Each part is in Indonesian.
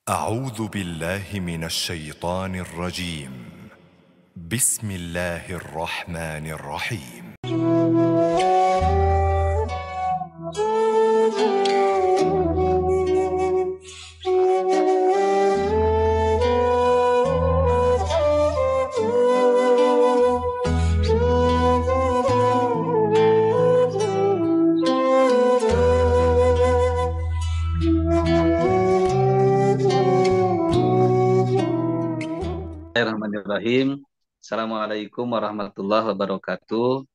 أعوذ بالله من الشيطان الرجيم. بسم الله الرحمن الرحيم. Bismillahirrahmanirrahim. Assalamualaikum warahmatullahi wabarakatuh.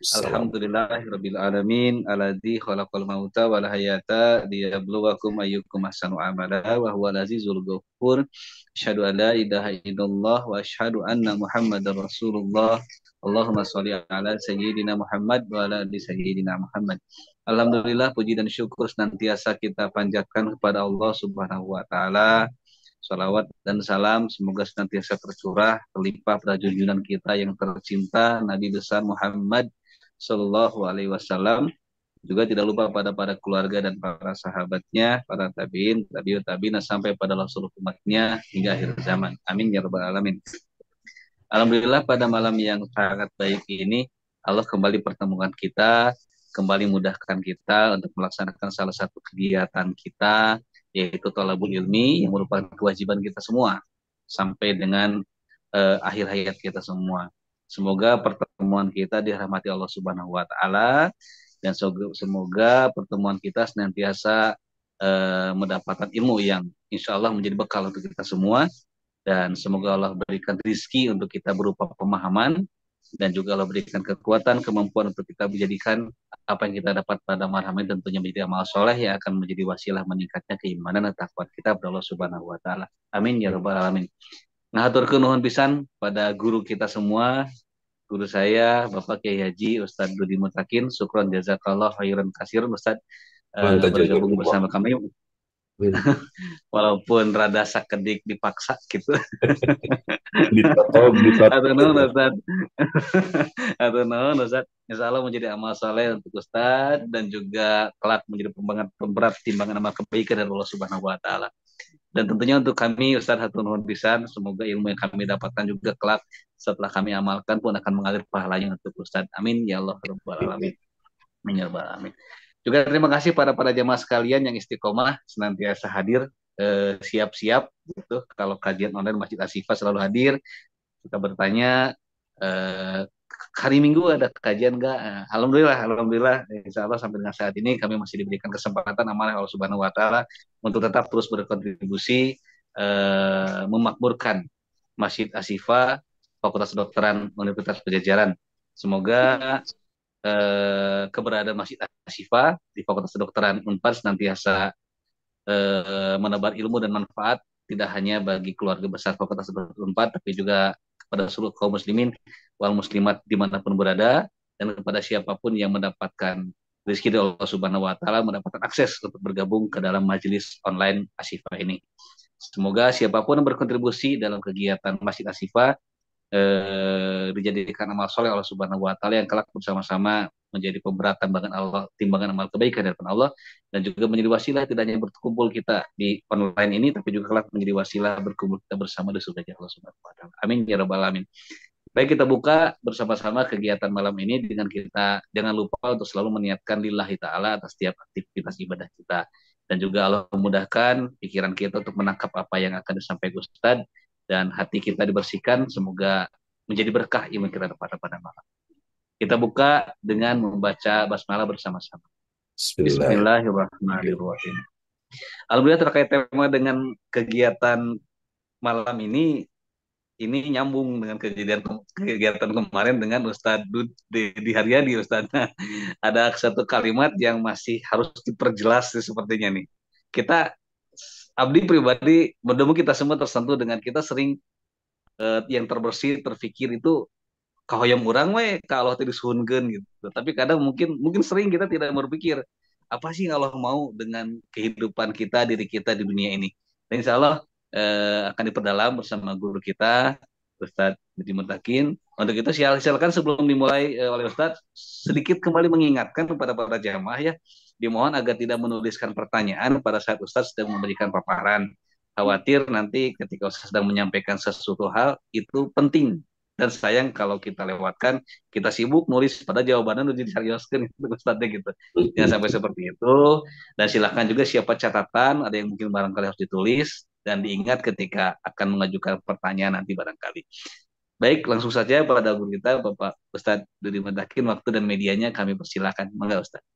السلام. Alhamdulillahirabbil alamin alladzi khalaqal mauta wal hayata liyabluwakum ayyukum ahsanu amala wa huwal azizul ghafur. Asyhadu an la ilaha illallah wa asyhadu anna Muhammadar Rasulullah. Allahumma shalli ala sayyidina Muhammad wa ala ali sayyidina Muhammad. Alhamdulillah, puji dan syukur senantiasa kita panjatkan kepada Allah Subhanahu wa taala. Salawat dan salam semoga senantiasa tercurah terlimpah pada junjungan kita yang tercinta Nabi besar Muhammad Sallallahu Alaihi Wasallam. Juga tidak lupa pada para keluarga dan para sahabatnya, para tabiin, tabiut tabiin sampai pada seluruh umatnya hingga akhir zaman. Amin ya rabbal alamin. Alhamdulillah, pada malam yang sangat baik ini Allah kembali pertemukan kita, kembali mudahkan kita untuk melaksanakan salah satu kegiatan kita, yaitu thalabul ilmi, yang merupakan kewajiban kita semua sampai dengan akhir hayat kita semua. Semoga pertemuan kita dirahmati Allah Subhanahu wa taala, dan semoga pertemuan kita senantiasa mendapatkan ilmu yang insya Allah menjadi bekal untuk kita semua, dan semoga Allah berikan rizki untuk kita berupa pemahaman, dan juga Allah berikan kekuatan, kemampuan untuk kita menjadikan apa yang kita dapat pada malam ini tentunya menjadi amal soleh yang akan menjadi wasilah meningkatnya keimanan dan takwa kita kepada Allah Subhanahu wa taala. Amin ya rabbal alamin. Ngaturkeun nuhun pisan pada guru kita semua, guru saya Bapak Kiai Haji Ustadz Budi Mutakin. Syukron jazakallah khairan katsiran Ustadz Mantap bergabung jazakumullah. bersama kami, walaupun rada sakedik dipaksa gitu. Ditotom, Atau ditotom. nuhun Ustadz. Atau nuhun Ustadz. Insya Allah menjadi amal saleh untuk Ustadz, dan juga kelak menjadi pemberat timbangan amal kebaikan dari Allah Subhanahu wa taala. Dan tentunya untuk kami Ustadz hatur nuhun pisan, semoga ilmu yang kami dapatkan juga kelak setelah kami amalkan pun akan mengalir pahalanya untuk Ustadz. Amin ya Allah rabbal alamin. Amin ya rabbal alamin. Juga terima kasih para jamaah sekalian yang istiqomah senantiasa hadir, siap-siap gitu. Kalau kajian online Masjid Asyifa selalu hadir. Kita bertanya, hari Minggu ada kajian nggak? Alhamdulillah, Insya Allah sampai dengan saat ini kami masih diberikan kesempatan amanah Allah Subhanahu Wa Taala untuk tetap terus berkontribusi, memakmurkan Masjid Asyifa, Fakultas Kedokteran Universitas Pajajaran. Semoga keberadaan Masjid Asyifa di Fakultas Kedokteran Unpad senantiasa menebar ilmu dan manfaat tidak hanya bagi keluarga besar Fakultas Kedokteran Unpad, tapi juga kepada seluruh kaum muslimin wal muslimat dimanapun berada, dan kepada siapapun yang mendapatkan rezeki dari Allah Subhanahu wa taala, mendapatkan akses untuk bergabung ke dalam majelis online Asyifa ini. Semoga siapapun yang berkontribusi dalam kegiatan Masjid Asyifa dijadikan amal soleh Allah Subhanahu wa taala, yang kelak bersama-sama menjadi pemberat timbangan amal kebaikan dari Allah, dan juga menjadi wasilah tidak hanya berkumpul kita di online ini, tapi juga kelak menjadi wasilah berkumpul kita bersama di surga Allah Subhanahu wa taala. Amin ya rabbal alamin. Baik, kita buka bersama-sama kegiatan malam ini dengan kita jangan lupa untuk selalu meniatkan lillahi ta'ala atas setiap aktivitas ibadah kita. Dan juga Allah memudahkan pikiran kita untuk menangkap apa yang akan disampaikan Ustadz, dan hati kita dibersihkan, semoga menjadi berkah iman kita pada malam. Kita buka dengan membaca basmalah bersama-sama. Bismillahirrahmanirrahim. Alhamdulillah, terkait tema dengan kegiatan malam ini nyambung dengan kegiatan kemarin dengan Ustadz di Haryadi. Ustadz, ada satu kalimat yang masih harus diperjelas sepertinya nih. Kita, abdi pribadi, mudah-mudahan kita semua tersentuh dengan kita sering yang terbersih terfikir itu kahoyong urang we ka Allah teh disuhunkeun gitu. Tapi kadang mungkin sering kita tidak berpikir apa sih Allah mau dengan kehidupan kita, diri kita di dunia ini. Dan insya Allah akan diperdalam bersama guru kita Ustadz Budi Mutakin. Untuk itu silakan sebelum dimulai oleh Ustadz, sedikit kembali mengingatkan kepada para jamaah ya, dimohon agar tidak menuliskan pertanyaan pada saat Ustadz sedang memberikan paparan. khawatir nanti ketika Ustaz sedang menyampaikan sesuatu hal itu penting dan sayang kalau kita lewatkan, kita sibuk nulis pada jawabannya udah disarioskeun gitu Ustaz gitu. Jangan sampai seperti itu. Dan silahkan juga siapa catatan, ada yang mungkin barangkali harus ditulis dan diingat ketika akan mengajukan pertanyaan nanti barangkali. Baik, langsung saja pada guru kita Bapak Ustadz Dudi Madakin, waktu dan medianya kami persilakan. Mangga Ustadz.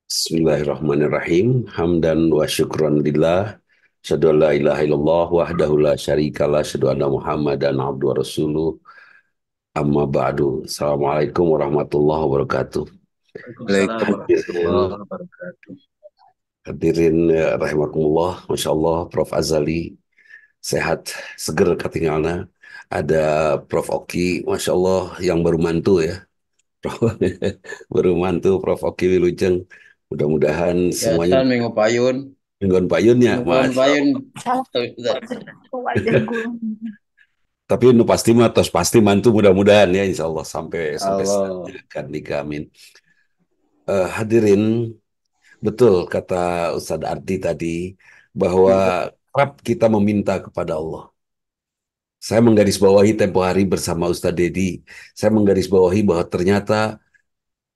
Bismillahirrahmanirrahim. Hamdan wa syukran lillah. Asyhadu an la ilaha illallah wahdahu la syarikalah. Asyhadu anna Muhammadan abduhu wa rasuluh. Amma ba'du. Assalamualaikum warahmatullahi wabarakatuh. Waalaikumsalam warahmatullahi wabarakatuh. Hadirin rahimakumullah. Masya Allah, Prof. Azali sehat, seger katinggalna. Ada Prof. Oki, Masya Allah, yang baru mantu ya. Baru mantu Prof. Oki Wilujeng. Mudah-mudahan semuanya Biasa minggu payun. mingguan payunnya, Mingguan Mas. payun. Tapi nu pasti mah tos pasti mantu mudah-mudahan ya insya Allah sampai Allah. saatnya akan nikah amin. Hadirin, betul kata Ustadz Ardi tadi bahwa kerap kita meminta kepada Allah. Saya menggarisbawahi tempo hari bersama Ustadz Dedi, saya menggarisbawahi bahwa ternyata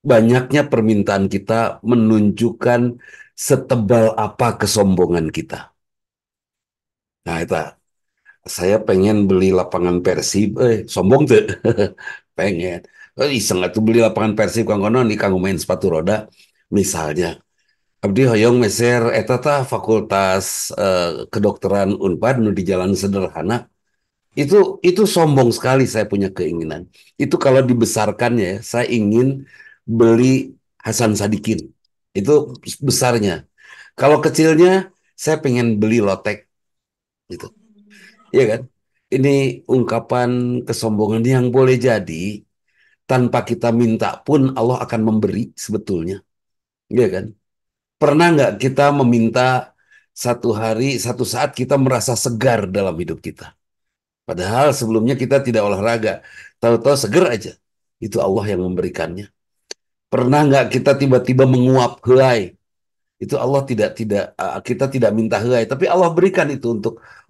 banyaknya permintaan kita menunjukkan setebal apa kesombongan kita. Nah, itu saya pengen beli lapangan Persib, sombong tuh, pengen. Iseng atuh beli lapangan Persib kang kono di kanggo main sepatu roda, misalnya. Abdi hoyong meser eta tah fakultas kedokteran Unpad nu di Jalan Sederhana. Itu sombong sekali saya punya keinginan. Itu kalau dibesarkannya ya, saya ingin beli Hasan Sadikin. Itu besarnya. Kalau kecilnya saya pengen beli lotek gitu. Iya kan? Ini ungkapan kesombongan yang boleh jadi tanpa kita minta pun Allah akan memberi sebetulnya. Iya kan? Pernah nggak kita meminta satu hari, satu saat kita merasa segar dalam hidup kita? Padahal sebelumnya kita tidak olahraga. Tahu-tahu seger aja. Itu Allah yang memberikannya. Pernah nggak kita tiba-tiba menguap helai? Itu Allah tidak kita tidak minta helai, tapi Allah berikan itu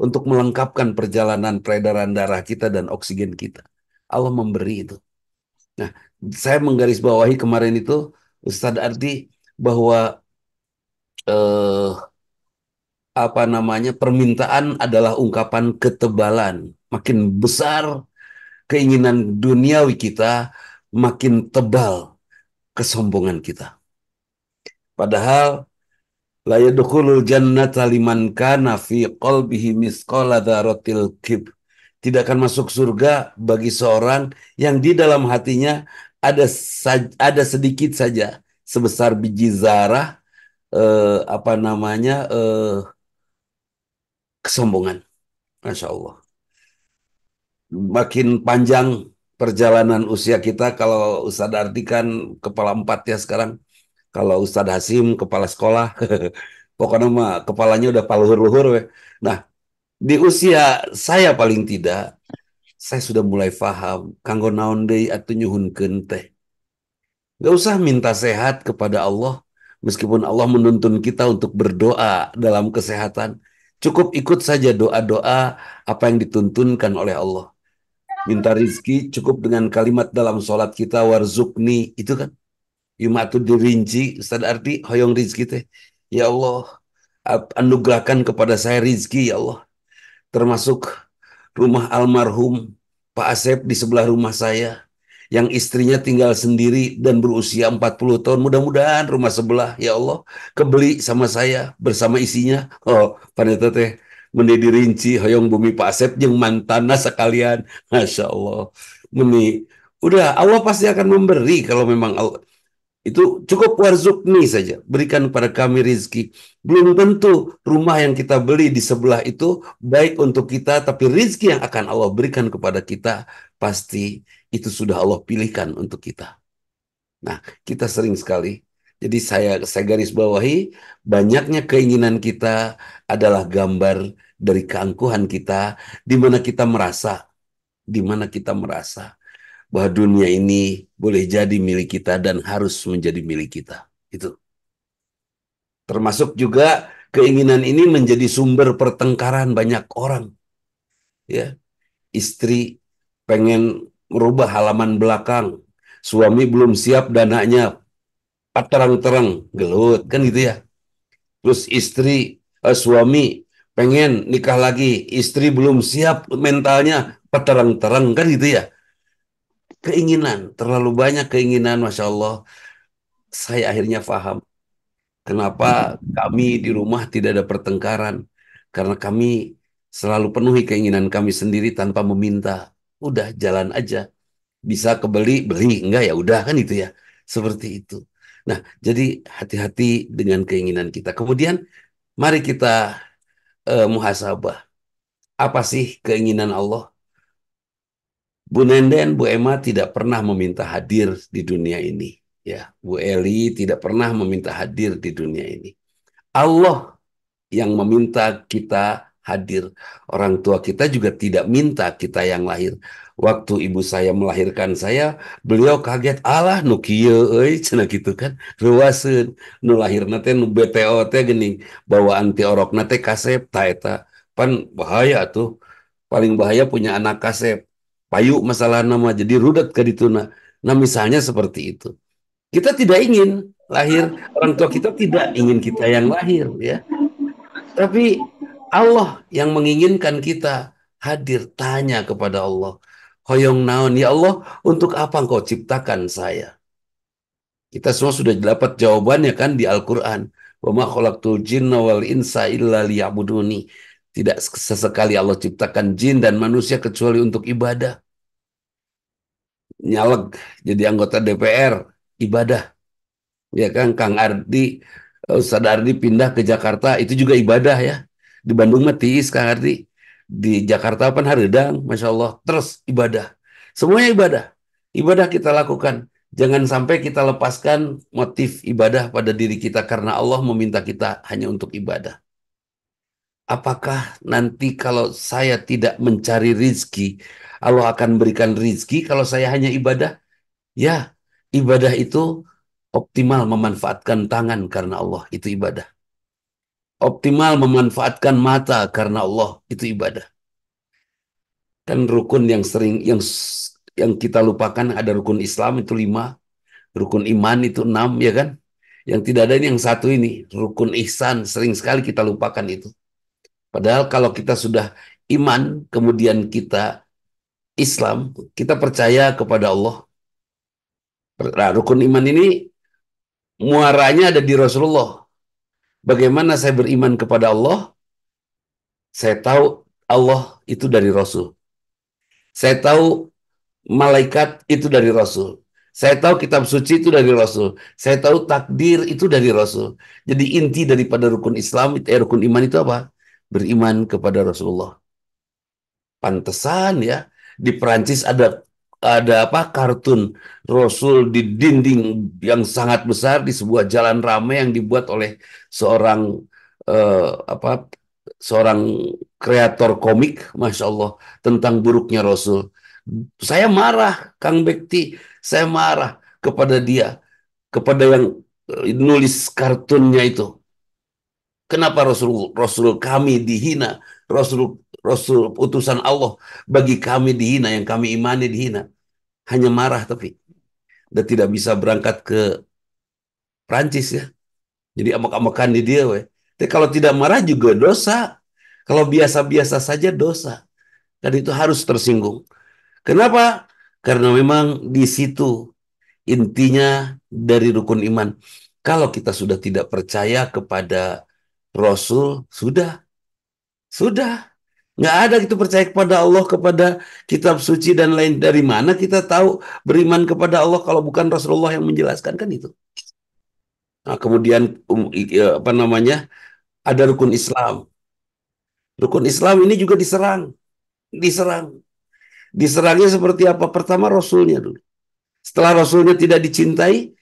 untuk melengkapkan perjalanan peredaran darah kita dan oksigen kita. Allah memberi itu. Nah, saya menggarisbawahi kemarin itu Ustadz Ardi bahwa eh, apa namanya permintaan adalah ungkapan ketebalan. Makin besar keinginan duniawi kita, makin tebal kesombongan kita. Padahal la yadkhulul jannata liman kana fi qalbihi misqala dzarratil kibr. Tidak akan masuk surga bagi seorang yang di dalam hatinya ada sedikit saja sebesar biji zarah apa namanya kesombongan. Masya Allah. Makin panjang perjalanan usia kita kalau Ustadz Arti kan kepala 4 ya sekarang. Kalau Ustadz Hasim kepala sekolah. Pokoknya mah kepalanya udah paluhur-luhur. Nah, di usia saya paling tidak, saya sudah mulai paham. Kanggo naon deui atuh nyuhunkeun teh. Gak usah minta sehat kepada Allah. Meskipun Allah menuntun kita untuk berdoa dalam kesehatan. Cukup ikut saja doa-doa apa yang dituntunkan oleh Allah. Minta rizki cukup dengan kalimat dalam sholat kita warzukni. Itu kan. Yumatu dirinci. Ustaz Arti hoyong rizki teh. Ya Allah. Anugerahkan kepada saya rizki ya Allah. Termasuk rumah almarhum Pak Asep di sebelah rumah saya yang istrinya tinggal sendiri dan berusia 40 tahun. Mudah-mudahan rumah sebelah ya Allah kebeli sama saya bersama isinya. Oh, pada teh menjadi rinci hoyong bumi Pak Asep jeung mantana sekalian. Masya Allah. Meni udah Allah pasti akan memberi kalau memang Allah itu cukup warzukni saja. Berikan kepada kami rizki. Belum tentu rumah yang kita beli di sebelah itu baik untuk kita, tapi rizki yang akan Allah berikan kepada kita pasti itu sudah Allah pilihkan untuk kita. Nah, kita sering sekali. Jadi saya garis bawahi banyaknya keinginan kita adalah gambar dari keangkuhan kita, di mana kita merasa bahwa dunia ini boleh jadi milik kita dan harus menjadi milik kita. Itu. Termasuk juga Keinginan ini menjadi sumber pertengkaran banyak orang. Ya, istri pengen merubah halaman belakang, suami belum siap dananya, terang-terang gelut kan gitu ya. Terus suami pengen nikah lagi, istri belum siap mentalnya, terang-terang kan gitu ya. Keinginan, terlalu banyak keinginan, Masya Allah. Saya akhirnya paham kenapa kami di rumah tidak ada pertengkaran. Karena kami selalu penuhi keinginan kami sendiri tanpa meminta. Udah jalan aja. Bisa kebeli, beli. Enggak ya udah kan itu ya. Seperti itu. Nah, jadi hati-hati dengan keinginan kita. Kemudian mari kita muhasabah. Apa sih keinginan Allah? Bu Nenden, Bu Emma tidak pernah meminta hadir di dunia ini. Ya, Bu Eli tidak pernah meminta hadir di dunia ini. Allah yang meminta kita hadir. Orang tua kita juga tidak minta kita yang lahir. Waktu ibu saya melahirkan saya, beliau kaget, alah nu kieu euy cenah gitu kan. Ruaseun nu lahirna teh nu BTO teh geuning, bawaan ti orokna teh kasep ta eta. Pan bahaya tuh. Paling bahaya punya anak kasep. Payu masalah nama jadi rudet ke dituna. Nah misalnya seperti itu. Kita tidak ingin lahir, orang tua kita tidak ingin kita yang lahir ya. Tapi Allah yang menginginkan kita hadir, tanya kepada Allah. Hoyong naon, ya Allah, untuk apa engkau ciptakan saya? Kita semua sudah dapat jawabannya kan di Al-Quran. Wa ma khalaqtul jinna wal insa illa liya'buduni. Tidak sesekali Allah ciptakan jin dan manusia kecuali untuk ibadah. Nyaleg jadi anggota DPR, ibadah. Ya kan, Kang Ardi, Ustadz Ardi pindah ke Jakarta, itu juga ibadah ya. Di Bandung mah tiis Kang Ardi. Di Jakarta pan hareudang, Masya Allah. Terus ibadah. Semuanya ibadah. Ibadah kita lakukan. Jangan sampai kita lepaskan motif ibadah pada diri kita karena Allah meminta kita hanya untuk ibadah. Apakah nanti kalau saya tidak mencari rizki, Allah akan berikan rizki kalau saya hanya ibadah? Ya, ibadah itu optimal memanfaatkan tangan karena Allah, itu ibadah. Optimal memanfaatkan mata karena Allah, itu ibadah. Kan rukun yang sering, yang kita lupakan ada rukun Islam itu 5, rukun iman itu 6, ya kan? Yang tidak ada ini yang satu ini, rukun ihsan, sering sekali kita lupakan itu. Padahal kalau kita sudah iman, kemudian kita Islam, kita percaya kepada Allah. Nah, rukun iman ini muaranya ada di Rasulullah. Bagaimana saya beriman kepada Allah? Saya tahu Allah itu dari Rasul. Saya tahu malaikat itu dari Rasul. Saya tahu kitab suci itu dari Rasul. Saya tahu takdir itu dari Rasul. Jadi inti daripada rukun Islam, rukun iman itu apa? Beriman kepada Rasulullah. Pantesan ya, di Perancis ada apa kartun Rasul di dinding yang sangat besar di sebuah jalan ramai yang dibuat oleh seorang eh, apa seorang kreator komik, Masya Allah, tentang buruknya Rasul. Saya marah, Kang Bekti, saya marah kepada dia, kepada yang nulis kartunnya itu. Kenapa Rasul kami dihina, Rasul Rasul utusan Allah bagi kami dihina, yang kami imani dihina. Hanya marah tapi dan tidak bisa berangkat ke Prancis ya. Jadi amak-amakan di dia we. Tapi kalau tidak marah juga dosa. Kalau biasa-biasa saja dosa. Dan itu harus tersinggung. Kenapa? Karena memang di situ intinya dari rukun iman. Kalau kita sudah tidak percaya kepada Rasul, sudah. Nggak ada gitu percaya kepada Allah, kepada kitab suci dan lain. Dari mana kita tahu beriman kepada Allah kalau bukan Rasulullah yang menjelaskan kan itu. Nah, kemudian apa namanya? Ada rukun Islam. Rukun Islam ini juga diserang. Diserangnya seperti apa? Pertama Rasulnya dulu. Setelah Rasulnya tidak dicintai,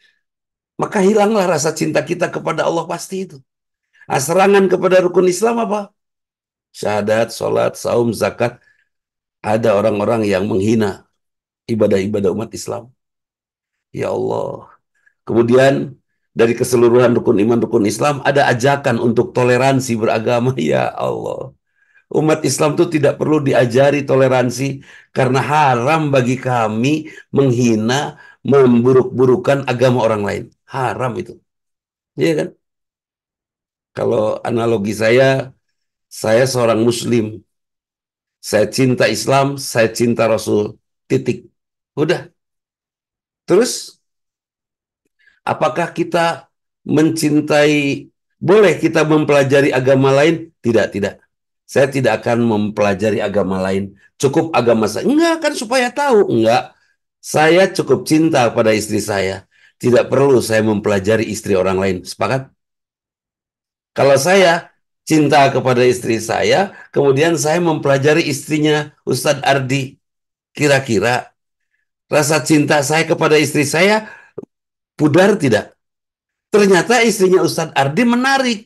maka hilanglah rasa cinta kita kepada Allah pasti itu. Nah, serangan kepada rukun Islam apa? Syahadat, sholat, saum, zakat. Ada orang-orang yang menghina ibadah-ibadah umat Islam. Ya Allah. Kemudian dari keseluruhan rukun iman, rukun Islam, ada ajakan untuk toleransi beragama. Ya Allah. Umat Islam itu tidak perlu diajari toleransi karena haram bagi kami menghina, memburuk-burukan agama orang lain. Haram itu. Iya kan? Kalau analogi saya seorang Muslim. Saya cinta Islam, saya cinta Rasul. Titik. Udah. Terus, apakah kita mencintai, boleh kita mempelajari agama lain? Tidak, tidak. Saya tidak akan mempelajari agama lain. Cukup agama saya. Enggak, kan supaya tahu. Enggak. Saya cukup cinta pada istri saya. Tidak perlu saya mempelajari istri orang lain. Sepakat? Kalau saya cinta kepada istri saya, kemudian saya mempelajari istrinya Ustadz Ardi. Kira-kira rasa cinta saya kepada istri saya pudar tidak? Ternyata istrinya Ustadz Ardi menarik.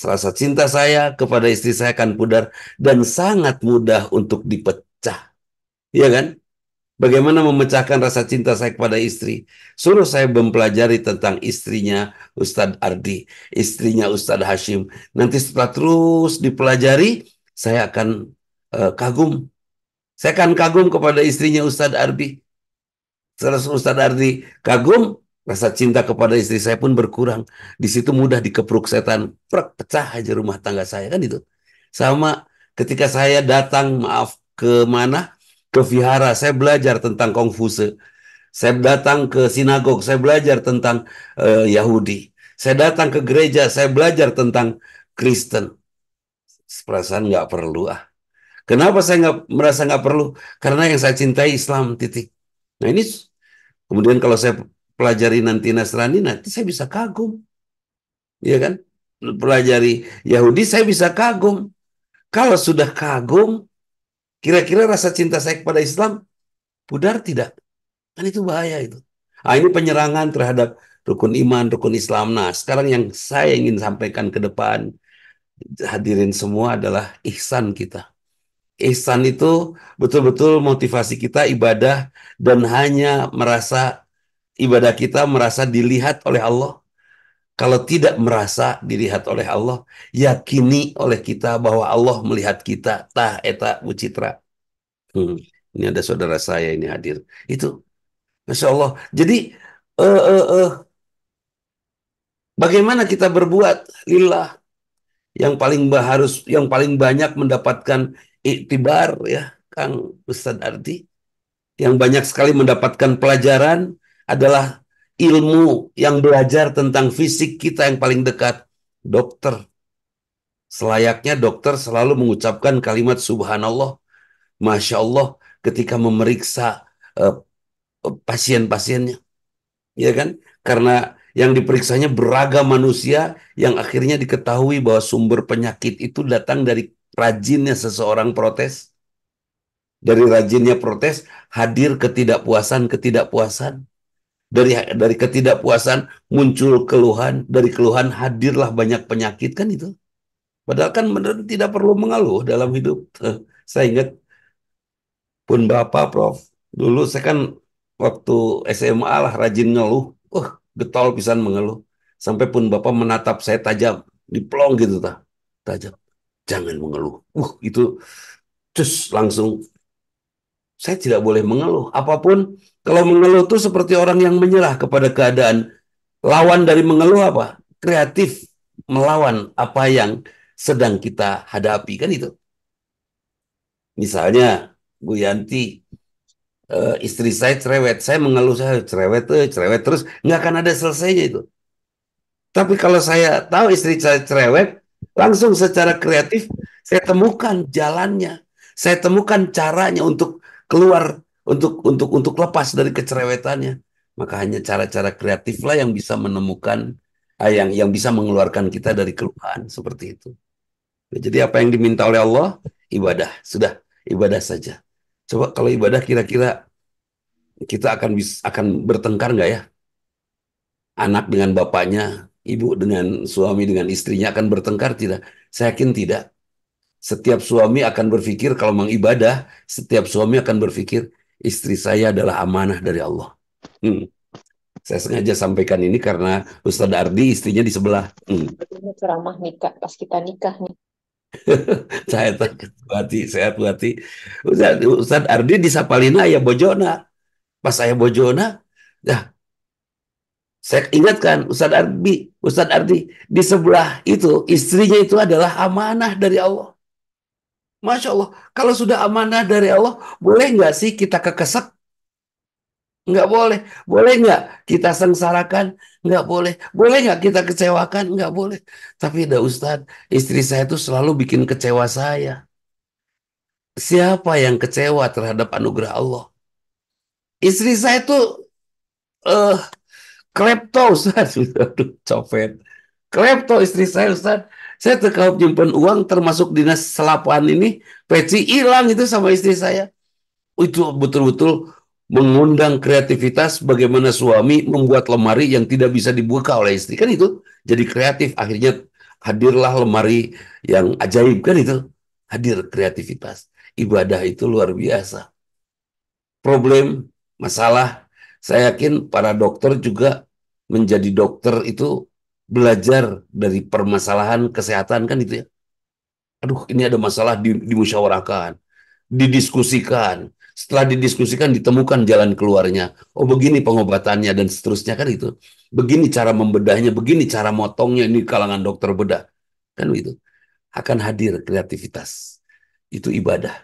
Rasa cinta saya kepada istri saya akan pudar dan sangat mudah untuk dipecah. Iya kan? Bagaimana memecahkan rasa cinta saya kepada istri? Suruh saya mempelajari tentang istrinya Ustadz Ardi, istrinya Ustadz Hashim. Nanti setelah terus dipelajari, saya akan kagum. Saya akan kagum kepada istrinya Ustadz Ardi. Setelah Ustadz Ardi kagum, rasa cinta kepada istri saya pun berkurang. Di situ mudah dikepruk setan. Pecah aja rumah tangga saya, kan itu. Sama ketika saya datang, maaf, ke mana? Ke vihara, saya belajar tentang Kongfusi. Saya datang ke sinagog, saya belajar tentang Yahudi. Saya datang ke gereja, saya belajar tentang Kristen. Perasaan nggak perlu ah. Kenapa saya nggak merasa nggak perlu? Karena yang saya cintai Islam, titik. Nah ini kemudian kalau saya pelajari nanti Nasrani, nanti saya bisa kagum, ya kan? Pelajari Yahudi, saya bisa kagum. Kalau sudah kagum, kira-kira rasa cinta saya kepada Islam pudar tidak? Kan itu bahaya itu. Ah, ini penyerangan terhadap rukun iman, rukun Islam. Nah, sekarang yang saya ingin sampaikan ke depan, hadirin semua adalah ihsan kita. Ihsan itu betul-betul motivasi kita ibadah dan hanya merasa ibadah kita merasa dilihat oleh Allah. Kalau tidak merasa dilihat oleh Allah, yakini oleh kita bahwa Allah melihat kita. Tah eta Bu Citra. Hmm. Ini ada saudara saya ini hadir. Itu, Masya Allah. Jadi, eh, eh, eh, bagaimana kita berbuat lillah yang paling banyak mendapatkan iktibar ya, Kang Ustadz Arti. Yang banyak sekali mendapatkan pelajaran adalah ilmu yang belajar tentang fisik kita yang paling dekat. Dokter. Selayaknya dokter selalu mengucapkan kalimat subhanallah, Masya Allah ketika memeriksa eh, pasien-pasiennya. Ya kan? Karena yang diperiksanya beragam manusia yang akhirnya diketahui bahwa sumber penyakit itu datang dari rajinnya seseorang protes. Dari rajinnya protes hadir ketidakpuasan. Dari ketidakpuasan muncul keluhan, dari keluhan hadirlah banyak penyakit kan itu. Padahal kan benar tidak perlu mengeluh dalam hidup. Saya ingat pun Bapak Prof. Dulu saya kan waktu SMA lah rajin ngeluh. Getol pisan mengeluh. Sampai pun Bapak menatap saya tajam, diplong gitu tah. Tajam. Jangan mengeluh. Itu cus langsung saya tidak boleh mengeluh. Apapun kalau mengeluh itu seperti orang yang menyerah kepada keadaan. Lawan dari mengeluh apa? Kreatif melawan apa yang sedang kita hadapi kan itu. Misalnya Bu Yanti, istri saya cerewet, saya mengeluh saya cerewet, cerewet terus nggak akan ada selesainya itu. Tapi kalau saya tahu istri saya cerewet, langsung secara kreatif saya temukan jalannya, saya temukan caranya untuk keluar, untuk lepas dari kecerewetannya. Maka hanya cara-cara kreatif lah yang bisa menemukan, yang bisa mengeluarkan kita dari keluhan seperti itu. Jadi apa yang diminta oleh Allah, ibadah, sudah ibadah saja. Coba kalau ibadah kira-kira kita akan bertengkar nggak ya? Anak dengan bapaknya, ibu dengan suami dengan istrinya akan bertengkar tidak? Saya yakin tidak. Setiap suami akan berpikir kalau mengibadah, setiap suami akan berpikir istri saya adalah amanah dari Allah. Hmm. Saya sengaja sampaikan ini karena Ustadz Ardi istrinya di sebelah. Ini ceramah nikah pas kita nikah nih. Saya takut hati, sehat hati. Ustadz Ardi di Sapalina ya bojona. Pas saya bojona, ya saya ingatkan Ustadz Ardi di sebelah itu istrinya itu adalah amanah dari Allah. Masya Allah, kalau sudah amanah dari Allah, boleh nggak sih kita kekesek? Nggak boleh. Boleh nggak kita sengsarakan? Nggak boleh. Boleh nggak kita kecewakan? Nggak boleh. Tapi dah Ustadz, istri saya itu selalu bikin kecewa saya. Siapa yang kecewa terhadap anugerah Allah? Istri saya tuh eh klepto Ustadz. Aduh, copet. Klepto istri saya Ustaz. Saya tuh kalau nyimpen uang termasuk dinas selapan ini, peci hilang itu sama istri saya. Itu betul-betul mengundang kreativitas bagaimana suami membuat lemari yang tidak bisa dibuka oleh istri. Kan itu jadi kreatif. Akhirnya hadirlah lemari yang ajaib kan itu. Hadir kreativitas. Ibadah itu luar biasa. Problem, masalah, saya yakin para dokter juga menjadi dokter itu belajar dari permasalahan kesehatan kan itu ya. Aduh, ini ada masalah dimusyawarahkan, didiskusikan. Setelah didiskusikan ditemukan jalan keluarnya. Oh, begini pengobatannya dan seterusnya kan itu. Begini cara membedahnya, begini cara motongnya ini kalangan dokter bedah. Kan itu. Akan hadir kreativitas. Itu ibadah.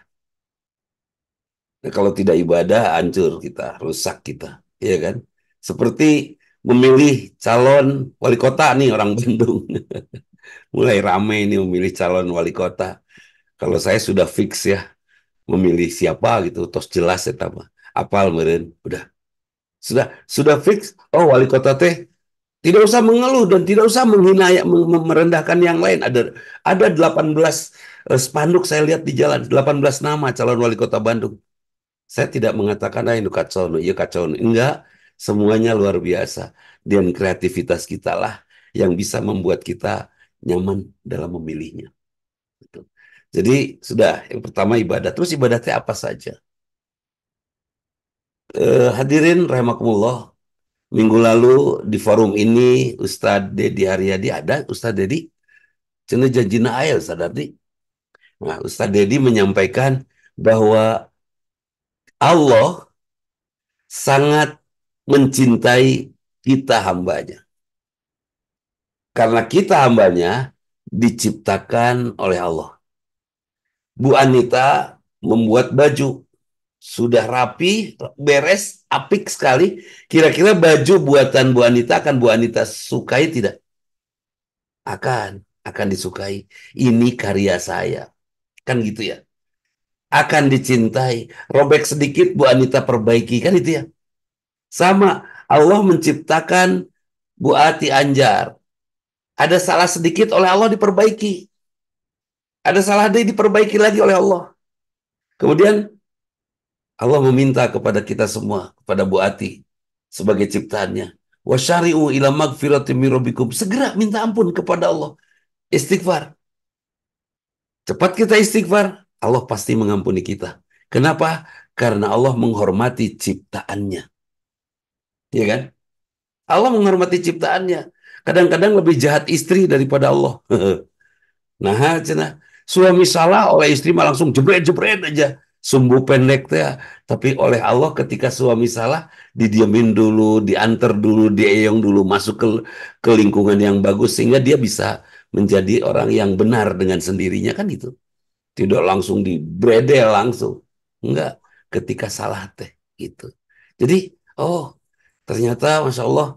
Nah, kalau tidak ibadah, hancur kita, rusak kita, ya kan? Seperti memilih calon wali kota nih orang Bandung, mulai rame ini memilih calon wali kota. Kalau saya sudah fix ya, memilih siapa gitu, tos jelas ya apa, apal meren, udah, sudah fix. Oh wali kota teh tidak usah mengeluh dan tidak usah menghina, merendahkan yang lain. Ada 18 spanduk saya lihat di jalan, 18 nama calon wali kota Bandung. Saya tidak mengatakan, ah ini kacau, iya kacau. Enggak, semuanya luar biasa. Dan kreativitas kita lah yang bisa membuat kita nyaman dalam memilihnya. Gitu. Jadi sudah, yang pertama ibadah. Terus ibadatnya apa saja? Hadirin rahimakumullah, minggu lalu di forum ini Ustadz Dedi Haryadi ada, Ustadz Dedi, cina janjina ayah Ustadz Dedi. Nah, Ustadz Dedi menyampaikan bahwa Allah sangat mencintai kita hambanya. Karena kita hambanya diciptakan oleh Allah. Bu Anita membuat baju. Sudah rapi, beres, apik sekali. Kira-kira baju buatan Bu Anita akan Bu Anita sukai tidak? Akan disukai. Ini karya saya. Kan gitu ya. Akan dicintai. Robek sedikit Bu Anita perbaiki. Kan itu ya. Sama, Allah menciptakan Bu Ati Anjar. Ada salah sedikit oleh Allah diperbaiki. Ada salah dia diperbaiki lagi oleh Allah. Kemudian Allah meminta kepada kita semua, kepada Bu Ati sebagai ciptaannya. Wasyari'u ila magfirati min rabbikum. Segera minta ampun kepada Allah. Istighfar. Cepat kita istighfar, Allah pasti mengampuni kita. Kenapa? Karena Allah menghormati ciptaannya. Ya kan? Allah menghormati ciptaannya. Kadang-kadang lebih jahat istri daripada Allah. Nah, cenah suami salah oleh istri mah langsung jebret-jebret aja. Sumbu pendek teh. Tapi oleh Allah ketika suami salah, didiamin dulu, diantar dulu, dieyong dulu, masuk ke lingkungan yang bagus sehingga dia bisa menjadi orang yang benar dengan sendirinya kan itu. Tidak langsung dibredel langsung. Enggak, ketika salah teh gitu. Jadi, oh, ternyata Masya Allah,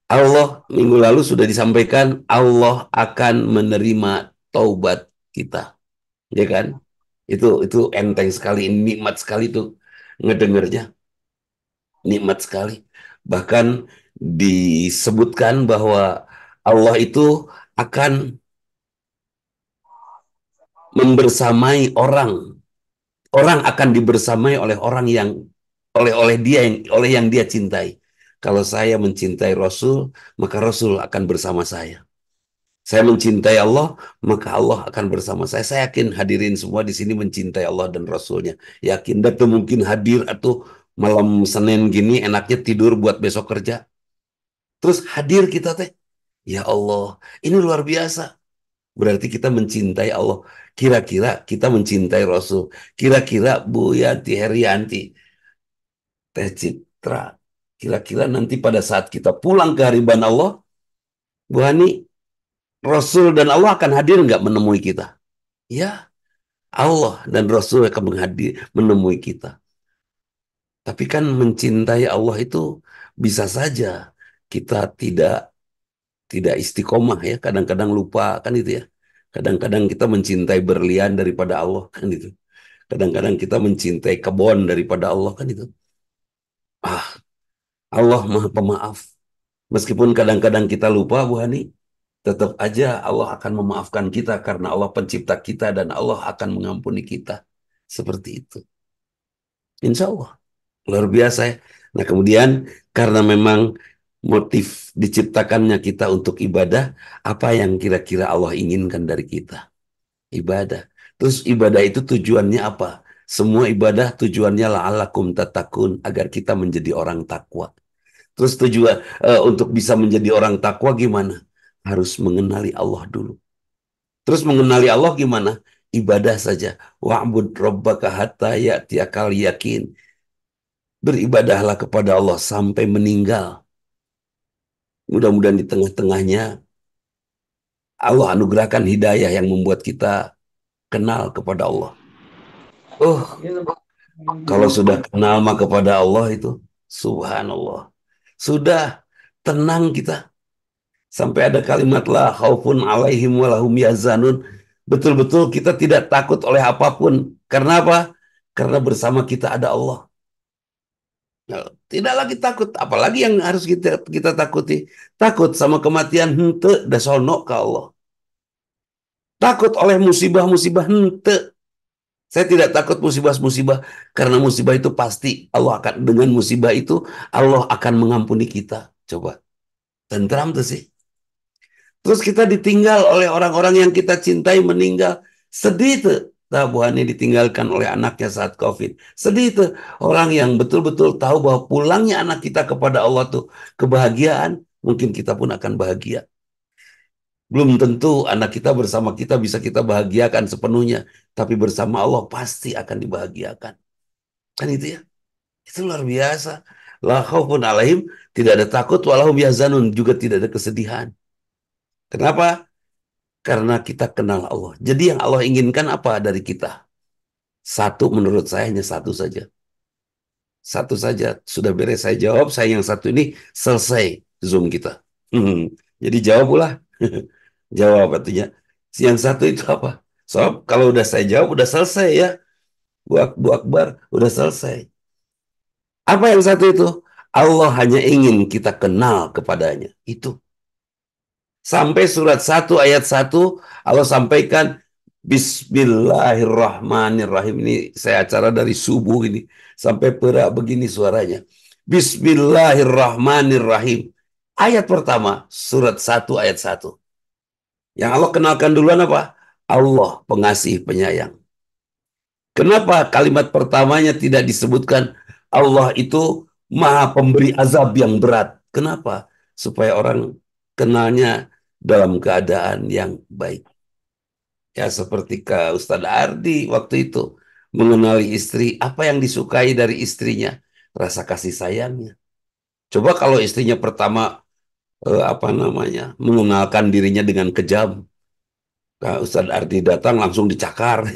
Allah minggu lalu sudah disampaikan Allah akan menerima taubat kita, ya kan? Itu enteng sekali, nikmat sekali tuh ngedengernya, nikmat sekali. Bahkan disebutkan bahwa Allah itu akan membersamai orang, orang akan dibersamai oleh orang yang oleh dia yang oleh yang dia cintai. Kalau saya mencintai Rasul, maka Rasul akan bersama saya. Saya mencintai Allah, maka Allah akan bersama saya. Saya yakin hadirin semua di sini mencintai Allah dan Rasulnya. Yakin. Dan mungkin hadir atau malam Senin gini enaknya tidur buat besok kerja. Terus hadir kita teh, ya Allah, ini luar biasa. Berarti kita mencintai Allah. Kira-kira kita mencintai Rasul. Kira-kira Bu Yanti Herianti, Teh Citra, kira-kira nanti pada saat kita pulang ke hariban Allah, Bu Hani, Rasul dan Allah akan hadir nggak menemui kita? Ya, Allah dan Rasul akan menemui kita. Tapi kan mencintai Allah itu bisa saja kita tidak istiqomah ya. Kadang-kadang lupa kan itu ya. Kadang-kadang kita mencintai berlian daripada Allah kan itu. Kadang-kadang kita mencintai kebun daripada Allah kan itu. Ah, Allah Maha Pemaaf. Meskipun kadang-kadang kita lupa, Bu Hani, tetap aja Allah akan memaafkan kita karena Allah pencipta kita dan Allah akan mengampuni kita. Seperti itu. Insya Allah. Luar biasa ya. Nah kemudian karena memang motif diciptakannya kita untuk ibadah, apa yang kira-kira Allah inginkan dari kita? Ibadah. Terus ibadah itu tujuannya apa? Semua ibadah tujuannya la'alakum tatakun, agar kita menjadi orang takwa. Terus tujuan untuk bisa menjadi orang takwa gimana? Harus mengenali Allah dulu. Terus mengenali Allah gimana? Ibadah saja. Wa'bud rabbaka hatta ya'tiyakal yakin. Beribadahlah kepada Allah sampai meninggal. Mudah-mudahan di tengah-tengahnya Allah anugerahkan hidayah yang membuat kita kenal kepada Allah. Oh, kalau sudah kenal mah kepada Allah itu, subhanallah. Sudah tenang kita. Sampai ada kalimat la khaufun alaihim walahum yazanun. Betul-betul kita tidak takut oleh apapun. Karena apa? Karena bersama kita ada Allah. Nah, tidak lagi takut. Apalagi yang harus kita takuti? Takut sama kematian, hente dasono ke Allah. Takut oleh musibah-musibah, hente. Saya tidak takut musibah-musibah karena musibah itu pasti Allah akan, dengan musibah itu Allah akan mengampuni kita. Coba. Tentram tuh sih. Terus kita ditinggal oleh orang-orang yang kita cintai meninggal. Sedih tuh. Nah, Bu Hani ditinggalkan oleh anaknya saat COVID. Sedih tuh. Orang yang betul-betul tahu bahwa pulangnya anak kita kepada Allah tuh kebahagiaan. Mungkin kita pun akan bahagia. Belum tentu anak kita bersama kita bisa kita bahagiakan sepenuhnya. Tapi bersama Allah pasti akan dibahagiakan. Kan itu ya. Itu luar biasa. La khaufun alaihim, tidak ada takut, walahum yahzanun, juga tidak ada kesedihan. Kenapa? Karena kita kenal Allah. Jadi yang Allah inginkan apa dari kita? Satu, menurut saya hanya satu saja. Satu saja. Sudah beres saya jawab, saya yang satu ini selesai Zoom kita. Jadi jawab pula. Jawab artinya. Yang satu itu apa? Soal kalau udah saya jawab, udah selesai ya. Bu Akbar, udah selesai. Apa yang satu itu? Allah hanya ingin kita kenal kepadanya. Itu. Sampai surat 1 ayat 1 Allah sampaikan Bismillahirrahmanirrahim. Ini saya acara dari subuh ini sampai perak begini suaranya. Bismillahirrahmanirrahim. Ayat pertama surat 1 ayat 1. Yang Allah kenalkan duluan apa? Allah pengasih penyayang. Kenapa kalimat pertamanya tidak disebutkan Allah itu Maha pemberi azab yang berat? Kenapa? Supaya orang kenalnya dalam keadaan yang baik. Ya seperti ke Ustadz Ardi waktu itu mengenali istri, apa yang disukai dari istrinya? Rasa kasih sayangnya. Coba kalau istrinya pertama mengenalkan dirinya dengan kejam. Nah, Ustadz Ardi datang langsung dicakar.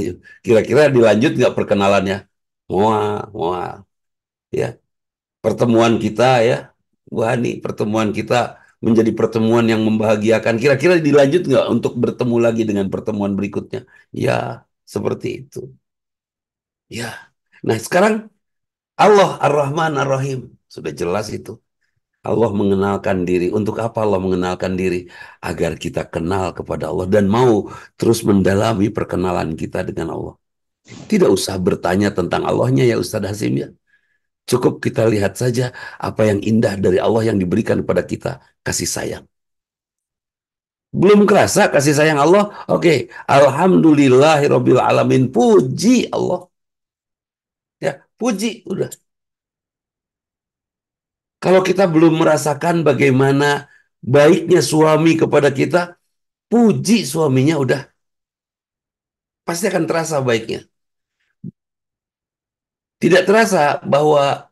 Kira-kira dilanjut nggak perkenalannya? Mual, mual. Ya, pertemuan kita ya, Bu Hani, pertemuan kita menjadi pertemuan yang membahagiakan. Kira-kira dilanjut nggak untuk bertemu lagi dengan pertemuan berikutnya? Ya, seperti itu. Ya. Nah, sekarang Allah Ar-Rahman Ar-Rahim. Sudah jelas itu. Allah mengenalkan diri. Untuk apa Allah mengenalkan diri? Agar kita kenal kepada Allah dan mau terus mendalami perkenalan kita dengan Allah. Tidak usah bertanya tentang Allahnya ya Ustadz Hasim ya. Cukup kita lihat saja apa yang indah dari Allah yang diberikan kepada kita. Kasih sayang. Belum kerasa kasih sayang Allah? Oke. Alhamdulillahirabbil alamin. Puji Allah. Ya, puji. Udah. Kalau kita belum merasakan bagaimana baiknya suami kepada kita, puji suaminya udah pasti akan terasa baiknya. Tidak terasa bahwa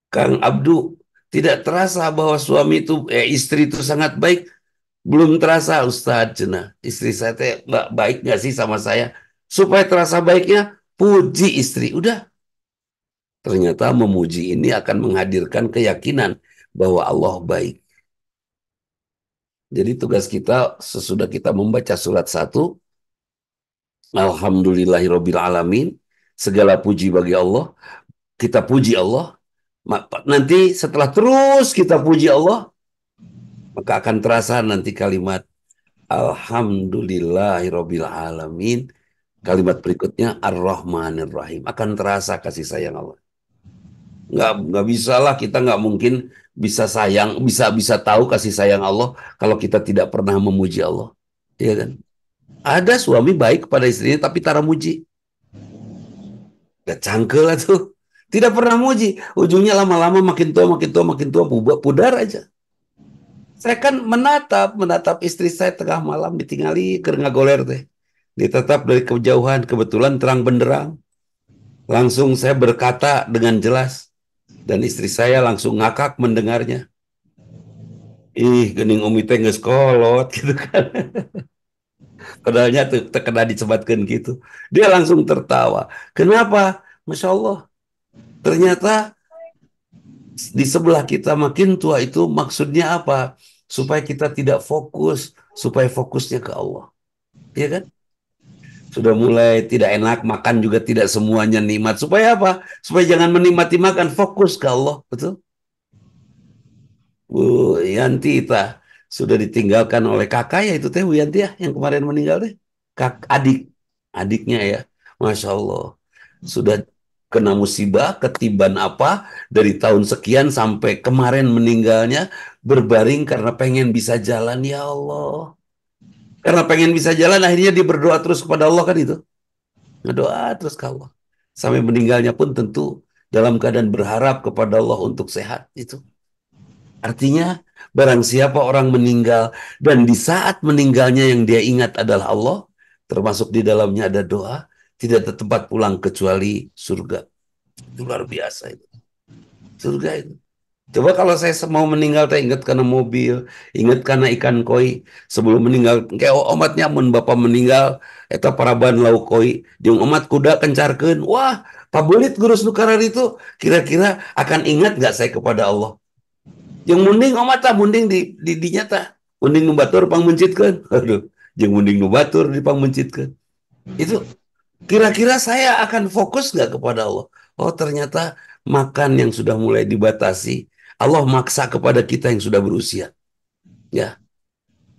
Kang Abdu, tidak terasa bahwa suami itu, istri itu sangat baik. Belum terasa Ustadz cenah. Istri saya teh baik nggak sih sama saya? Supaya terasa baiknya, puji istri. Udah. Ternyata memuji ini akan menghadirkan keyakinan bahwa Allah baik. Jadi tugas kita sesudah kita membaca surat 1, Alhamdulillahirabbil alamin, segala puji bagi Allah, kita puji Allah. Nanti setelah terus kita puji Allah, maka akan terasa nanti kalimat Alhamdulillahirabbil alamin. Kalimat berikutnya Ar-Rahmanir Rahim. Akan terasa kasih sayang Allah. Nggak bisa lah, kita nggak mungkin bisa sayang, bisa tahu kasih sayang Allah kalau kita tidak pernah memuji Allah. Iya kan? Ada suami baik kepada istrinya tapi tara muji. Gak cangkel lah tuh. Tidak pernah muji. Ujungnya lama-lama makin tua, makin tua, makin tua, pudar aja. Saya kan menatap istri saya tengah malam ditinggali keur ngagoler teh. Ditetap dari kejauhan, kebetulan terang benderang. Langsung saya berkata dengan jelas. Dan istri saya langsung ngakak mendengarnya. Ih, gening umi teh geus kolot gitu kan. Padahalnya tuh terkena dicebatkan gitu. Dia langsung tertawa. Kenapa? Masya Allah. Ternyata di sebelah kita makin tua itu maksudnya apa? Supaya kita tidak fokus, supaya fokusnya ke Allah. Iya kan? Sudah mulai tidak enak, makan juga tidak semuanya nikmat. Supaya apa? Supaya jangan menikmati makan, fokus ke Allah. Betul? Bu Yanti sudah ditinggalkan oleh kakak ya itu teh Bu Yanti ya yang kemarin meninggal teh. Adiknya ya. Masya Allah. Sudah kena musibah, ketiban apa, dari tahun sekian sampai kemarin meninggalnya, berbaring karena pengen bisa jalan, ya Allah. Karena pengen bisa jalan, akhirnya dia berdoa terus kepada Allah kan itu. Ngedoa terus ke Allah. Sampai meninggalnya pun tentu dalam keadaan berharap kepada Allah untuk sehat itu. Artinya, barang siapa orang meninggal, dan di saat meninggalnya yang dia ingat adalah Allah, termasuk di dalamnya ada doa, tidak ada tempat pulang kecuali surga. Itu luar biasa itu. Surga itu. Coba kalau saya mau meninggal, saya ingat karena mobil, ingat karena ikan koi. Sebelum meninggal, kayak omat nyamun bapak meninggal, eta paraban lauk koi. Jeung omat kuda kencarkeun. Wah, pabelit gurus nukarar itu. Kira-kira akan ingat gak saya kepada Allah? Jeung munding omat tah munding di dinyata. Munding nu batur pangmencitkeun. Aduh, jeung munding nu batur dipangmencitkeun. Itu kira-kira saya akan fokus nggak kepada Allah? Oh ternyata makan yang sudah mulai dibatasi, Allah maksa kepada kita yang sudah berusia. Ya,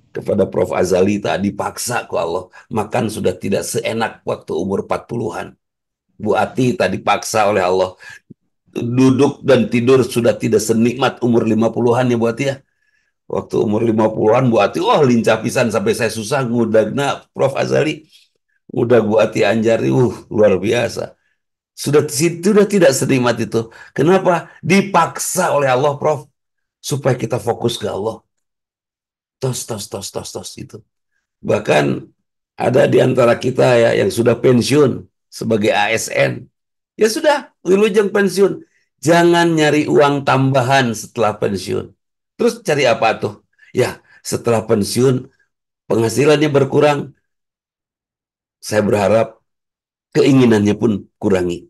kepada Prof. Azali tadi dipaksa ke Allah. Makan sudah tidak seenak waktu umur 40-an. Bu Ati tadi dipaksa oleh Allah. Duduk dan tidur sudah tidak senikmat umur 50-an ya Bu Ati ya. Waktu umur 50-an Bu Ati, oh lincah pisan sampai saya susah ngudagna Prof. Azali. Udah Bu Ati Anjari, luar biasa. Sudah tidak senikmat itu. Kenapa? Dipaksa oleh Allah, Prof. Supaya kita fokus ke Allah. Tos, tos, tos, tos, tos itu. Bahkan ada di antara kita ya yang sudah pensiun sebagai ASN. Ya sudah, wilujeng pensiun. Jangan nyari uang tambahan setelah pensiun. Terus cari apa tuh? Ya, setelah pensiun penghasilannya berkurang. Saya berharap keinginannya pun kurangi.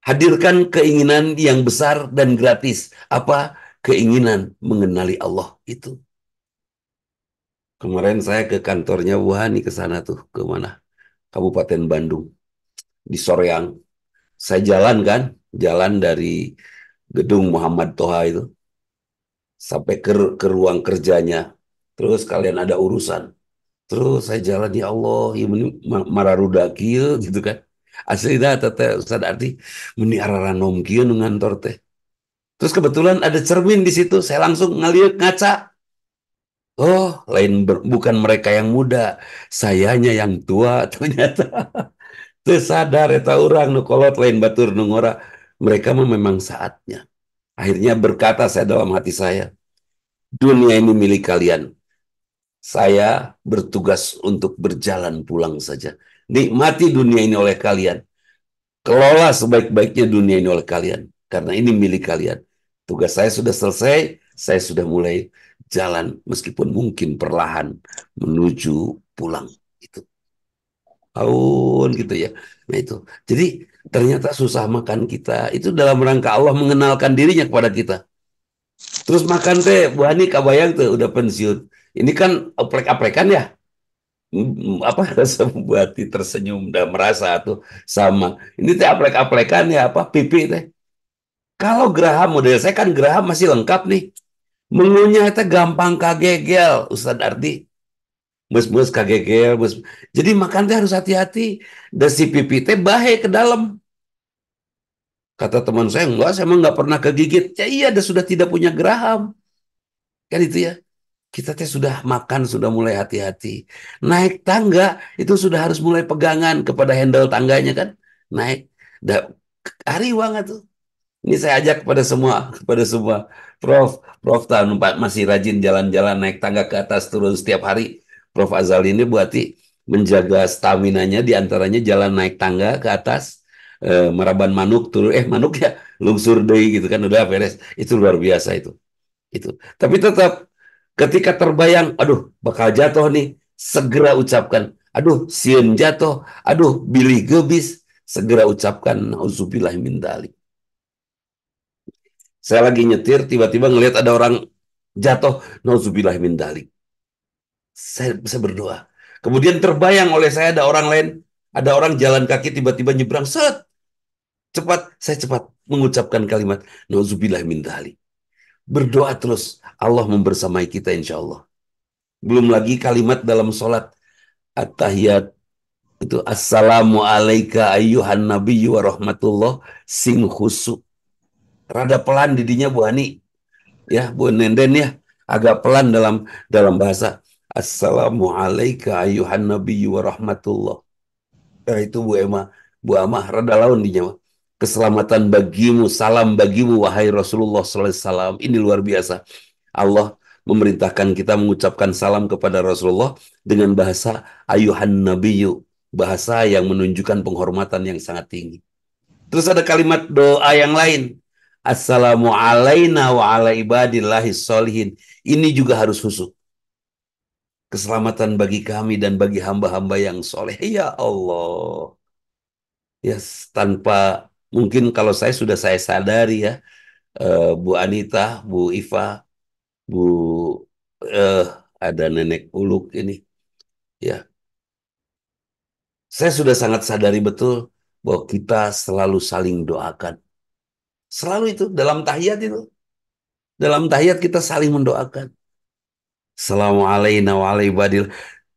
Hadirkan keinginan yang besar dan gratis. Apa? Keinginan mengenali Allah itu. Kemarin saya ke kantornya Bu Hani ke sana tuh, ke mana? Kabupaten Bandung. Di Soreang. Saya jalan kan, jalan dari gedung Muhammad Toha itu sampai ke ruang kerjanya. Terus kalian ada urusan. Terus saya jalan, ya Allah, ya mararuda kieu gitu kan. Aslinya teteh Ustaz Arti meni ararannom kieu nu ngantor teh. Terus kebetulan ada cermin di situ, saya langsung ngeliat ngaca. Oh, bukan mereka yang muda, sayanya yang tua ternyata. Teu sadar eta urang nu kolot lain batur nu ngora. Mereka mah memang saatnya. Akhirnya berkata saya dalam hati saya, dunia ini milik kalian. Saya bertugas untuk berjalan pulang saja. Nikmati dunia ini oleh kalian. Kelola sebaik-baiknya dunia ini oleh kalian. Karena ini milik kalian. Tugas saya sudah selesai, saya sudah mulai jalan meskipun mungkin perlahan menuju pulang. Itu tahun gitu ya. Nah itu. Jadi ternyata susah makan kita. Itu dalam rangka Allah mengenalkan dirinya kepada kita. Terus makan teh, Bu Hani kabayang tuh udah pensiun. Ini kan oprek-aprekan ya. Apa buat tersenyum dan merasa tuh sama. Ini teh aplek-aplekan ya apa pipi teh. Kalau geraham model saya kan geraham masih lengkap nih. Mengunyah itu gampang kagegel, Ustadz Ardi. Mus-mus kagegel, mus. Jadi makan teh harus hati-hati. Dan si pipi teh bahe ke dalam. Kata teman saya, enggak, saya emang nggak pernah kegigit. Ya iya, dia sudah tidak punya geraham. Kan itu ya. Kita teh sudah makan, sudah mulai hati-hati. Naik tangga, itu sudah harus mulai pegangan kepada handle tangganya kan. Naik. Dah, hari banget tuh. Ini saya ajak kepada semua. Prof, Prof tahun masih rajin jalan-jalan naik tangga ke atas turun setiap hari. Prof Azali ini berarti menjaga staminanya diantaranya jalan naik tangga ke atas, meraban manuk turun, manuk ya lungsur deui gitu kan udah beres. Itu luar biasa itu. Itu. Tapi tetap ketika terbayang, aduh bakal jatuh nih, segera ucapkan, aduh sieun jatuh, aduh bilih gebis, segera ucapkan auzubillah min dzalik. Saya lagi nyetir, tiba-tiba ngelihat ada orang jatuh, nauzubillah min dzalik. Saya berdoa. Kemudian terbayang oleh saya ada orang lain, ada orang jalan kaki tiba-tiba nyebrang, set, cepat, saya cepat mengucapkan kalimat nauzubillah min dzalik. Berdoa terus, Allah membersamai kita insya Allah. Belum lagi kalimat dalam sholat at-tahiyat itu assalamu alayka ayyuhan nabiyyu wa rahmatullah sing khusuk. Rada pelan didinya Bu Hani ya, Bu Nenden ya, agak pelan dalam bahasa assalamu alayka ayyuhan nabiyyu wa rahmatullah. Itu Bu Amah rada laun dinya. Keselamatan bagimu, salam bagimu wahai Rasulullah sallallahu alaihi wasallam. Ini luar biasa. Allah memerintahkan kita mengucapkan salam kepada Rasulullah dengan bahasa ayuhan nabiyyu, bahasa yang menunjukkan penghormatan yang sangat tinggi. Terus ada kalimat doa yang lain. Assalamu alayna wa ala ibadillahi sholihin. Ini juga harus khusyuk. Keselamatan bagi kami dan bagi hamba-hamba yang soleh. Ya Allah. Ya, tanpa mungkin kalau saya sadari ya, Bu Anita, Bu Iva, Bu eh, ada nenek Uluk ini. Ya, saya sudah sangat sadari betul bahwa kita selalu saling doakan. Selalu itu dalam tahiyat itu. Dalam tahiyat kita saling mendoakan. Assalamualaikum warahmatullahi wabarakatuh.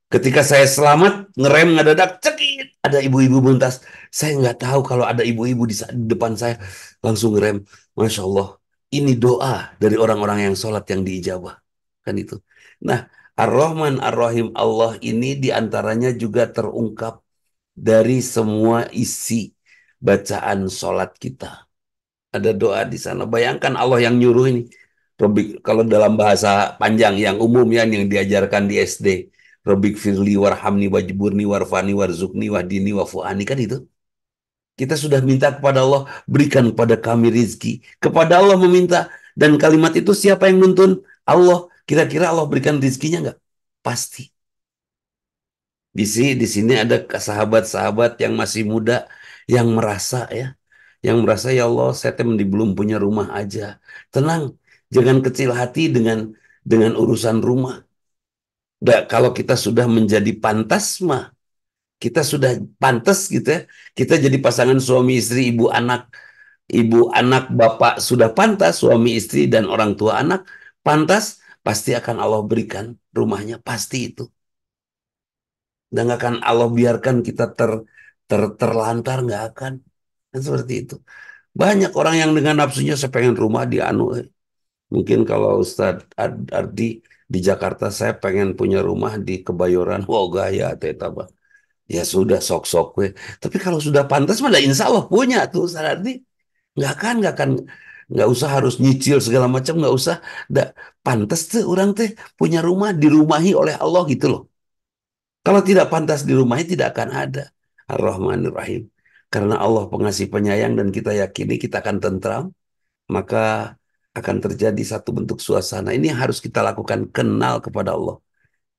Ketika saya selamat, ngerem ngedadak, cekit. Ada ibu-ibu buntas. Saya nggak tahu kalau ada ibu-ibu di depan saya. Langsung ngerem. Masya Allah. Ini doa dari orang-orang yang sholat yang diijabah. Kan itu. Nah, Ar-Rahman Ar-Rahim Allah ini diantaranya juga terungkap dari semua isi bacaan sholat kita. Ada doa di sana. Bayangkan Allah yang nyuruh ini. Kalau dalam bahasa panjang yang umum ya, yang diajarkan di SD. Robik firli warhamni wajburni warfani warzukni wahdini wafu'ani, kan itu. Kita sudah minta kepada Allah, berikan kepada kami rizki. Kepada Allah meminta. Dan kalimat itu siapa yang nuntun? Allah. Kira-kira Allah berikan rizkinya nggak? Pasti. Di sini ada sahabat-sahabat yang masih muda yang merasa ya, yang merasa ya Allah saya belum punya rumah aja. Tenang, jangan kecil hati dengan urusan rumah. Kalau kita sudah menjadi pantas mah, kita sudah pantas gitu ya. Kita jadi pasangan suami istri, ibu anak, bapak sudah pantas, suami istri dan orang tua anak pantas, pasti akan Allah berikan rumahnya, pasti itu. Dan nggak akan Allah biarkan kita terlantar, nggak akan. Dan seperti itu. Banyak orang yang dengan nafsunya saya pengen rumah di anu. Mungkin kalau Ustadz Ardi di Jakarta saya pengen punya rumah di Kebayoran. Wow gaya teta bah. Ya sudah sok-sok we. Tapi kalau sudah pantas malah insya Allah punya tuh Ustadz Ardi. Nggak akan nggak usah harus nyicil segala macam, nggak usah. Nggak pantas tuh orang teh punya rumah dirumahi oleh Allah gitu loh. Kalau tidak pantas dirumahi tidak akan ada Ar-Rahmanir Rahim. Karena Allah pengasih penyayang dan kita yakini kita akan tentram, maka akan terjadi satu bentuk suasana. Ini yang harus kita lakukan, kenal kepada Allah.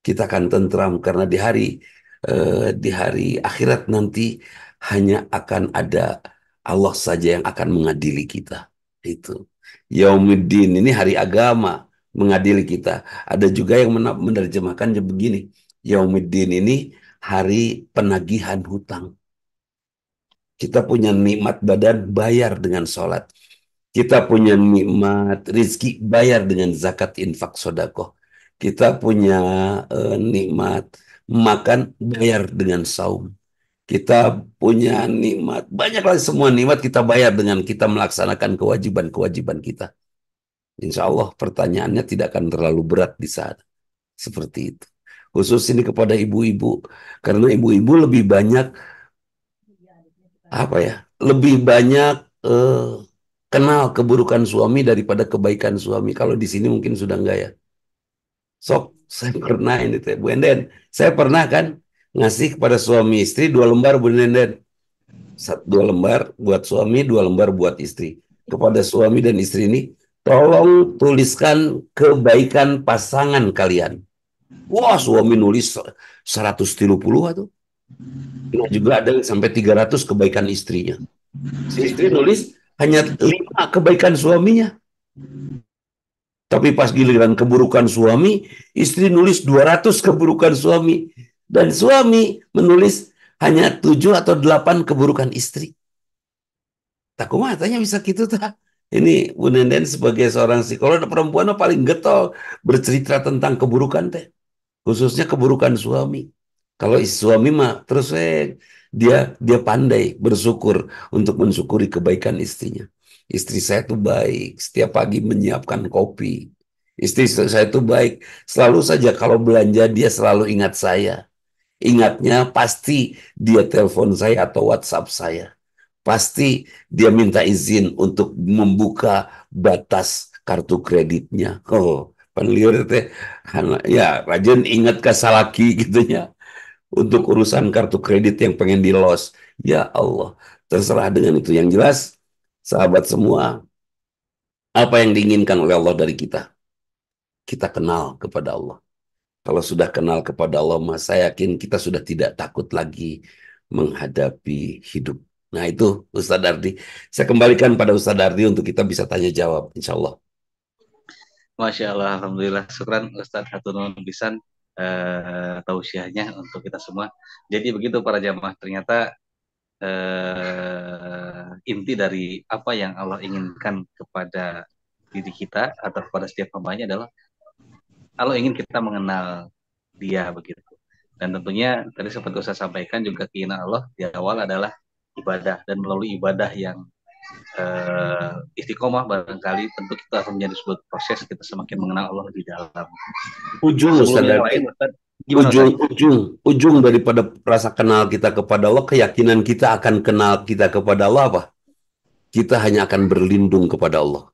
Kita akan tentram karena di hari akhirat nanti hanya akan ada Allah saja yang akan mengadili kita. Itu. Yaumuddin ini hari agama mengadili kita. Ada juga yang menerjemahkan begini. Yaumuddin ini hari penagihan hutang. Kita punya nikmat badan, bayar dengan sholat. Kita punya nikmat rizki, bayar dengan zakat, infak, sodakoh. Kita punya nikmat makan, bayar dengan saum. Kita punya nikmat, banyak lagi semua nikmat kita bayar dengan kita melaksanakan kewajiban-kewajiban kita. Insya Allah pertanyaannya tidak akan terlalu berat di sana. Seperti itu. Khusus ini kepada ibu-ibu. Karena ibu-ibu lebih banyak, apa ya, lebih banyak kenal keburukan suami daripada kebaikan suami. Kalau di sini mungkin sudah enggak ya. Sok, saya pernah ini teh, Bu Enden. Saya pernah kan ngasih kepada suami istri 2 lembar, Bu Enden. 2 lembar buat suami, 2 lembar buat istri. Kepada suami dan istri ini, tolong tuliskan kebaikan pasangan kalian. Wah, suami nulis 130 atau. Nah, juga ada yang sampai 300 kebaikan istrinya. Si istri nulis hanya 5 kebaikan suaminya. Tapi pas giliran keburukan suami, istri nulis 200 keburukan suami. Dan suami menulis hanya 7 atau 8 keburukan istri. Tak kumaha tanya bisa gitu tak. Ini Bu Nenden sebagai seorang psikolog perempuan paling getol bercerita tentang keburukan teh. Khususnya keburukan suami. Kalau suami mah terus dia pandai bersyukur untuk mensyukuri kebaikan istrinya. Istri saya tuh baik, setiap pagi menyiapkan kopi. Istri saya tuh baik, selalu saja kalau belanja dia selalu ingat saya. Ingatnya pasti dia telepon saya atau WhatsApp saya. Pasti dia minta izin untuk membuka batas kartu kreditnya. Oh, panliur teh, ya rajin ingat ke salaki gitunya untuk urusan kartu kredit yang pengen di los. Ya Allah, terserah dengan itu. Yang jelas, sahabat semua, apa yang diinginkan oleh Allah dari kita? Kita kenal kepada Allah. Kalau sudah kenal kepada Allah, mas, saya yakin kita sudah tidak takut lagi menghadapi hidup. Nah itu Ustadz Ardi. Saya kembalikan pada Ustadz Ardi untuk kita bisa tanya jawab, insya Allah. Masya Allah, Alhamdulillah. Syukran Ustadz Hatunun Bisan tausiahnya untuk kita semua. Jadi begitu para jamaah, ternyata inti dari apa yang Allah inginkan kepada diri kita atau kepada setiap hambanya adalah Allah ingin kita mengenal dia begitu. Dan tentunya tadi seperti saya sampaikan juga keinginan Allah di awal adalah ibadah, dan melalui ibadah yang istiqomah barangkali tentu kita akan menjadi sebuah proses kita semakin mengenal Allah di dalam. Ujung daripada rasa kenal kita kepada Allah, keyakinan kita akan kenal kita kepada Allah apa? Kita hanya akan berlindung kepada Allah.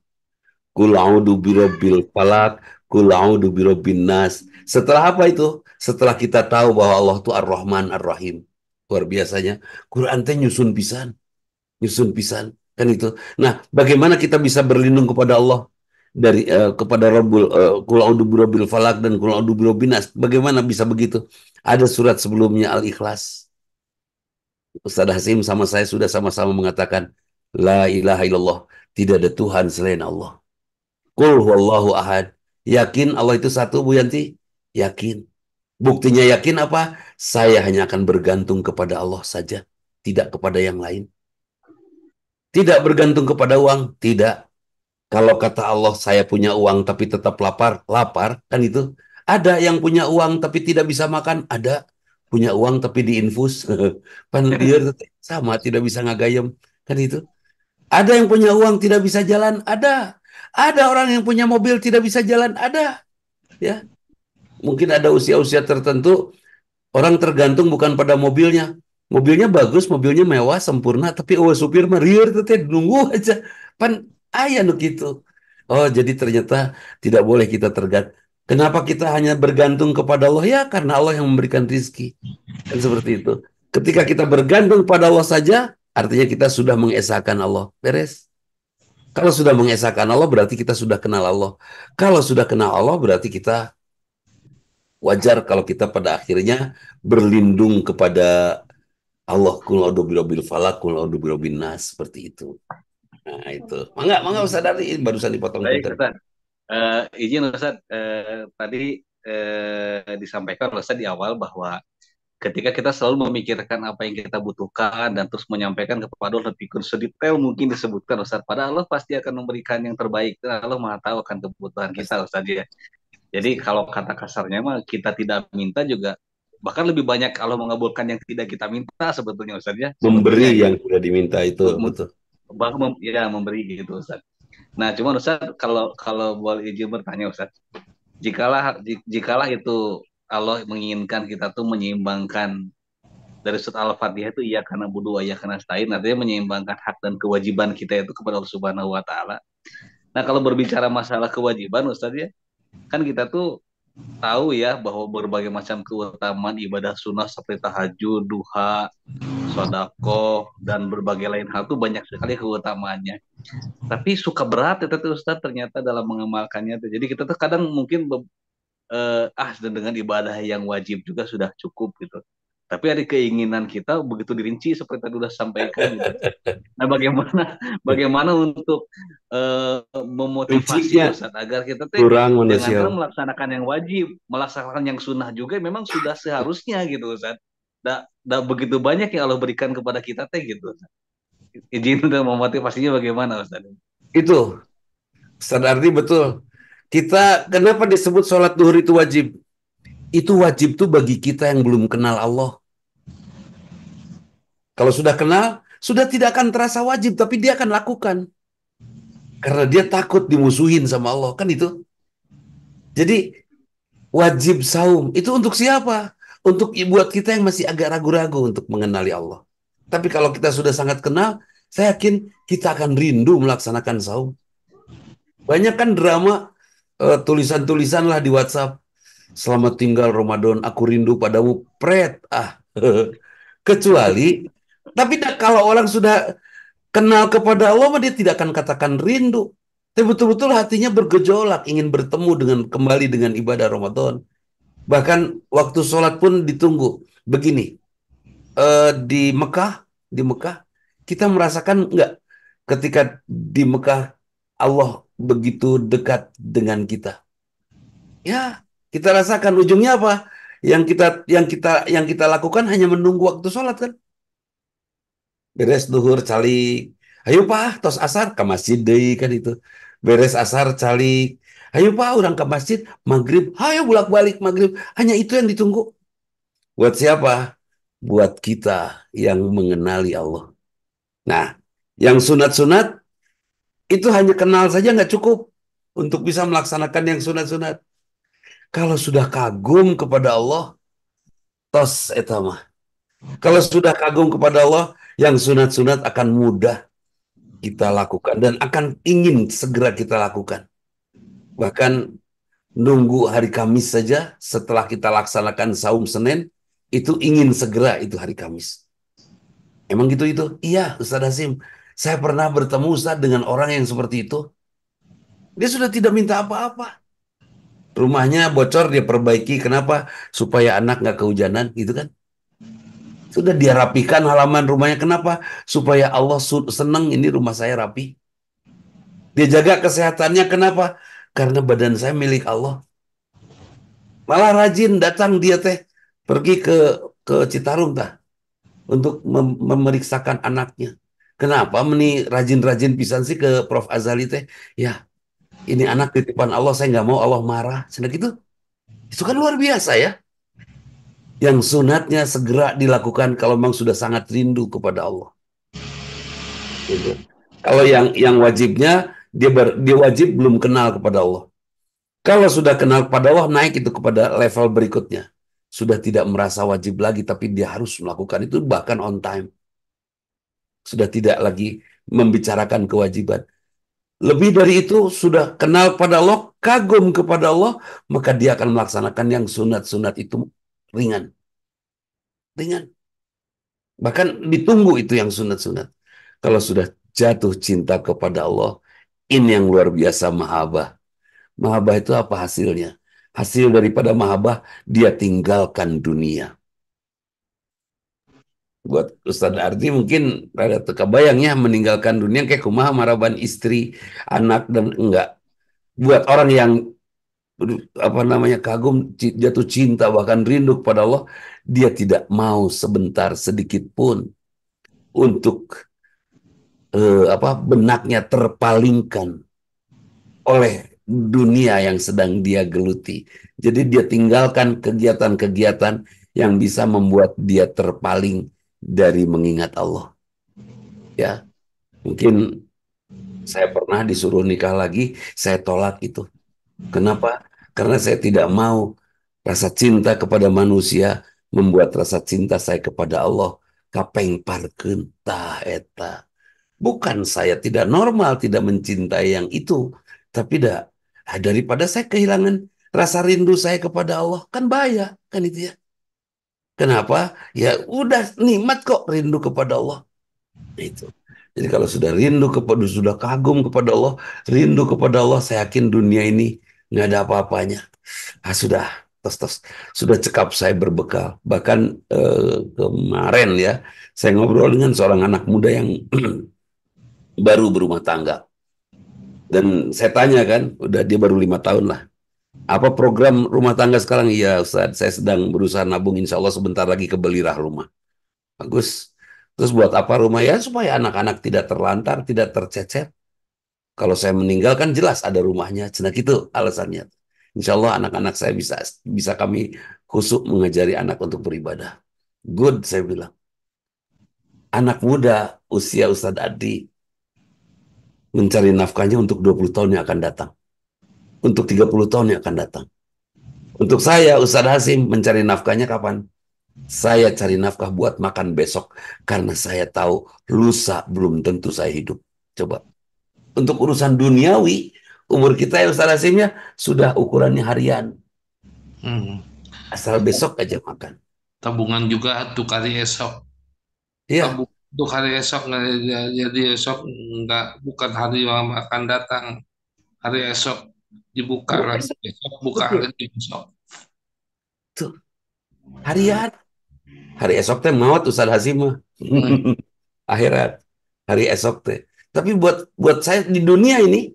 Qul a'udzu birabbil falaq, qul a'udzu birabbin nas. Setelah apa itu? Setelah kita tahu bahwa Allah itu Ar-Rahman Ar-Rahim. Luar biasanya. Quran teh nyusun pisan. Nyusun pisan. Kan itu. Nah, bagaimana kita bisa berlindung kepada Allah dari kepada Rabbul qul a'udzu birabbil falaq dan qul a'udzu birabbin nas? Bagaimana bisa begitu? Ada surat sebelumnya Al-Ikhlas. Ustaz Hasim sama saya sudah sama-sama mengatakan la ilaha illallah, tidak ada Tuhan selain Allah. Qul huwallahu ahad. Yakin Allah itu satu, Bu Yanti? Yakin. Buktinya yakin apa? Saya hanya akan bergantung kepada Allah saja, tidak kepada yang lain. Tidak bergantung kepada uang, tidak. Kalau kata Allah, saya punya uang tapi tetap lapar, lapar, kan itu. Ada yang punya uang tapi tidak bisa makan, ada. Punya uang tapi diinfus, pan lieur sama, tidak bisa ngagayem, kan itu. Ada yang punya uang tidak bisa jalan, ada. Ada orang yang punya mobil tidak bisa jalan, ada. Ya, mungkin ada usia-usia tertentu orang tergantung bukan pada mobilnya. Mobilnya bagus, mobilnya mewah, sempurna, tapi supir mah rieur teh nunggu aja. Pan Aya nu gitu. Oh, jadi ternyata tidak boleh kita tergantung. Kenapa kita hanya bergantung kepada Allah? Ya, karena Allah yang memberikan rizki. Kan seperti itu. Ketika kita bergantung pada Allah saja, artinya kita sudah mengesahkan Allah. Beres. Kalau sudah mengesahkan Allah, berarti kita sudah kenal Allah. Kalau sudah kenal Allah, berarti kita wajar kalau kita pada akhirnya berlindung kepada Allah. Qul a'udzu birabbil falaq, qul a'udzu birabbin nas, seperti itu. Nah, itu. Mangga, mangga Ustaz Dari, barusan dipotong Baik, punten. Ustaz. Izin Ustaz, tadi disampaikan Ustaz di awal bahwa ketika kita selalu memikirkan apa yang kita butuhkan dan terus menyampaikan kepada Allah lebih sedetail mungkin disebutkan Ustaz. Padahal Allah pasti akan memberikan yang terbaik. Dan Allah Maha tahu akan kebutuhan kita Pasti, Ustaz ya. Jadi pasti. kalau kata kasarnya mah kita tidak minta juga bahkan lebih banyak Allah mengabulkan yang tidak kita minta sebetulnya Ustaz ya. Memberi Sebetulnya yang gitu. sudah diminta itu, betul. Bahkan ya memberi gitu Ustaz. Nah, cuman Ustaz kalau kalau boleh izin bertanya Ustaz, jikalah itu Allah menginginkan kita tuh menyeimbangkan dari surat Al-Fatihah itu iya karena budu iya karena stain artinya menyeimbangkan hak dan kewajiban kita itu kepada Allah Subhanahu wa taala. Nah, kalau berbicara masalah kewajiban Ustaz ya, kan kita tuh tahu ya bahwa berbagai macam keutamaan ibadah sunnah seperti tahajud, duha, sodako, dan berbagai lain hal tuh banyak sekali keutamaannya. Tapi suka berat ya tuh Ustaz ternyata dalam mengamalkannya. Jadi kita tuh kadang mungkin dan dengan ibadah yang wajib juga sudah cukup gitu. Tapi ada keinginan kita begitu dirinci seperti tadi sudah sampaikan gitu. Nah, bagaimana bagaimana untuk memotivasi Prinsipnya Ustaz agar kita teh kurang jangankan manusiawi. melaksanakan yang wajib, melaksanakan yang sunnah juga memang sudah seharusnya gitu Ustaz. Da begitu banyak yang Allah berikan kepada kita teh gitu. Ustaz. Izin untuk memotivasinya bagaimana Ustaz? Itu, Ustaz Ardi betul. Kita, kenapa disebut sholat duhur itu wajib? Itu wajib tuh bagi kita yang belum kenal Allah. Kalau sudah kenal, sudah tidak akan terasa wajib, tapi dia akan lakukan. Karena dia takut dimusuhin sama Allah, kan itu. Jadi, wajib saum, itu untuk siapa? Untuk buat kita yang masih agak ragu-ragu untuk mengenali Allah. Tapi kalau kita sudah sangat kenal, saya yakin kita akan rindu melaksanakan saum. Banyak kan drama, tulisan-tulisan lah di WhatsApp. Selamat tinggal Ramadan, aku rindu padamu, pret. Kecuali, tapi kalau orang sudah kenal kepada Allah, dia tidak akan katakan rindu. Tapi betul-betul hatinya bergejolak, ingin bertemu dengan kembali dengan ibadah Ramadan. Bahkan waktu sholat pun ditunggu. Begini, di Mekah, kita merasakan enggak ketika di Mekah Allah begitu dekat dengan kita. Ya, kita rasakan ujungnya apa? Yang kita lakukan hanya menunggu waktu sholat kan. Beres duhur calik. Ayo Pak, tos asar ke masjid deui kan itu. Beres asar calik. Ayo Pak, orang ke masjid maghrib. Ayo bolak-balik maghrib. Hanya itu yang ditunggu. Buat siapa? Buat kita yang mengenali Allah. Nah, yang sunat-sunat itu hanya kenal saja nggak cukup untuk bisa melaksanakan yang sunat-sunat. Kalau sudah kagum kepada Allah, tos etama. Kalau sudah kagum kepada Allah, yang sunat-sunat akan mudah kita lakukan dan akan ingin segera kita lakukan. Bahkan nunggu hari Kamis saja setelah kita laksanakan saum Senin, itu ingin segera itu hari Kamis. Emang gitu itu? Iya, Ustaz Hasim. Saya pernah bertemu Ustaz dengan orang yang seperti itu. Dia sudah tidak minta apa-apa. Rumahnya bocor, dia perbaiki. Kenapa? Supaya anak nggak kehujanan, gitu kan? Sudah dia rapikan halaman rumahnya. Kenapa? Supaya Allah senang ini rumah saya rapi. Dia jaga kesehatannya. Kenapa? Karena badan saya milik Allah. Malah rajin datang dia teh pergi ke Citarum tah untuk memeriksakan anaknya. Kenapa meni rajin-rajin pisan sih ke Prof Azali teh? Ya, ini anak titipan Allah, saya nggak mau Allah marah. Sudah gitu. Itu kan luar biasa ya. Yang sunatnya segera dilakukan kalau memang sudah sangat rindu kepada Allah. Gitu. Kalau yang wajibnya dia wajib belum kenal kepada Allah. Kalau sudah kenal kepada Allah, naik itu kepada level berikutnya. Sudah tidak merasa wajib lagi, tapi dia harus melakukan itu bahkan on time. Sudah tidak lagi membicarakan kewajiban. Lebih dari itu, sudah kenal pada Allah, kagum kepada Allah, maka dia akan melaksanakan yang sunat-sunat itu ringan. Ringan. Bahkan ditunggu itu yang sunat-sunat. Kalau sudah jatuh cinta kepada Allah, ini yang luar biasa mahabbah. Mahabbah itu apa hasilnya? Hasil daripada mahabbah, dia tinggalkan dunia. Buat Ustadz Ardi mungkin rada teka bayangnya meninggalkan dunia kayak kumaha maraban istri, anak dan enggak. Buat orang yang apa namanya kagum, jatuh cinta bahkan rindu kepada Allah, dia tidak mau sebentar sedikit pun untuk benaknya terpalingkan oleh dunia yang sedang dia geluti. Jadi dia tinggalkan kegiatan-kegiatan yang bisa membuat dia terpaling dari mengingat Allah. Ya, mungkin saya pernah disuruh nikah lagi, saya tolak itu. Kenapa? Karena saya tidak mau rasa cinta kepada manusia membuat rasa cinta saya kepada Allah kapeng parkeun tah eta. Bukan saya tidak normal, tidak mencintai yang itu, tapi daripada saya kehilangan rasa rindu saya kepada Allah, kan bahaya, kan itu ya. Kenapa? Ya udah nikmat kok rindu kepada Allah. Itu. Jadi kalau sudah rindu kepada, sudah kagum kepada Allah, rindu kepada Allah, saya yakin dunia ini nggak ada apa-apanya. Sudah, tos, sudah cekap saya berbekal. Bahkan kemarin ya, saya ngobrol dengan seorang anak muda yang baru berumah tangga. Dan saya tanya kan, udah dia baru 5 tahun lah. Apa program rumah tangga sekarang? Iya Ustaz, saya sedang berusaha nabung, insya Allah sebentar lagi kebelirah rumah. Bagus. Terus buat apa rumah? Ya supaya anak-anak tidak terlantar, tidak tercecer. Kalau saya meninggal kan jelas ada rumahnya. Cina itu alasannya. Insya Allah anak-anak saya bisa kami khusyuk mengajari anak untuk beribadah. Good, saya bilang. Anak muda usia Ustadz Adi mencari nafkahnya untuk 20 tahun yang akan datang. Untuk 30 tahun yang akan datang. Untuk saya, Ustadz Hasim, mencari nafkahnya kapan? Saya cari nafkah buat makan besok. Karena saya tahu lusa belum tentu saya hidup. Coba. Untuk urusan duniawi, umur kita ya Ustadz Hasimnya sudah ukurannya harian. Asal besok aja makan. Tabungan juga untuk hari esok. Iya. Untuk hari esok nggak jadi esok nggak bukan hari yang akan datang. Hari esok dibuka lagi besok buka lagi besok. Tuh. Harian. Hari esok teh maut Ustadz Hasim mah. Akhirat. Hari esok teh. Tapi buat saya di dunia ini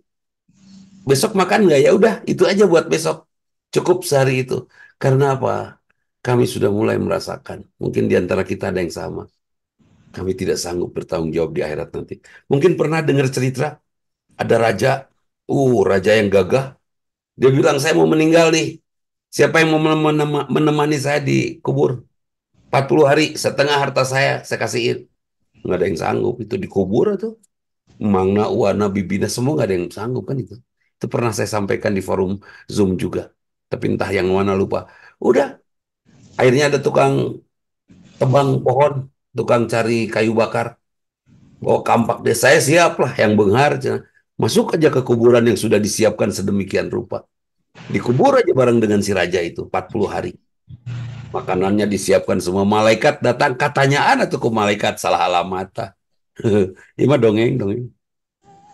besok makan nggak? Ya udah itu aja buat besok. Cukup sehari itu. Karena apa? Kami sudah mulai merasakan. Mungkin di antara kita ada yang sama. Kami tidak sanggup bertanggung jawab di akhirat nanti. Mungkin pernah dengar cerita ada raja yang gagah. Dia bilang saya mau meninggal nih. Siapa yang mau menemani saya di kubur? 40 hari setengah harta saya kasihin. Nggak ada yang sanggup itu dikubur tuh. Mangna, Wana, Bibina semua nggak ada yang sanggup kan itu. Itu pernah saya sampaikan di forum Zoom juga. Tapi entah yang mana lupa. Udah, akhirnya ada tukang tebang pohon, tukang cari kayu bakar. Oh kampak deh, saya siap lah yang benghar. Masuk aja ke kuburan yang sudah disiapkan sedemikian rupa. Dikubur aja bareng dengan si raja itu 40 hari. Makanannya disiapkan semua. Malaikat datang, katanya tuh ke malaikat salah alamat. Ini mah dongeng.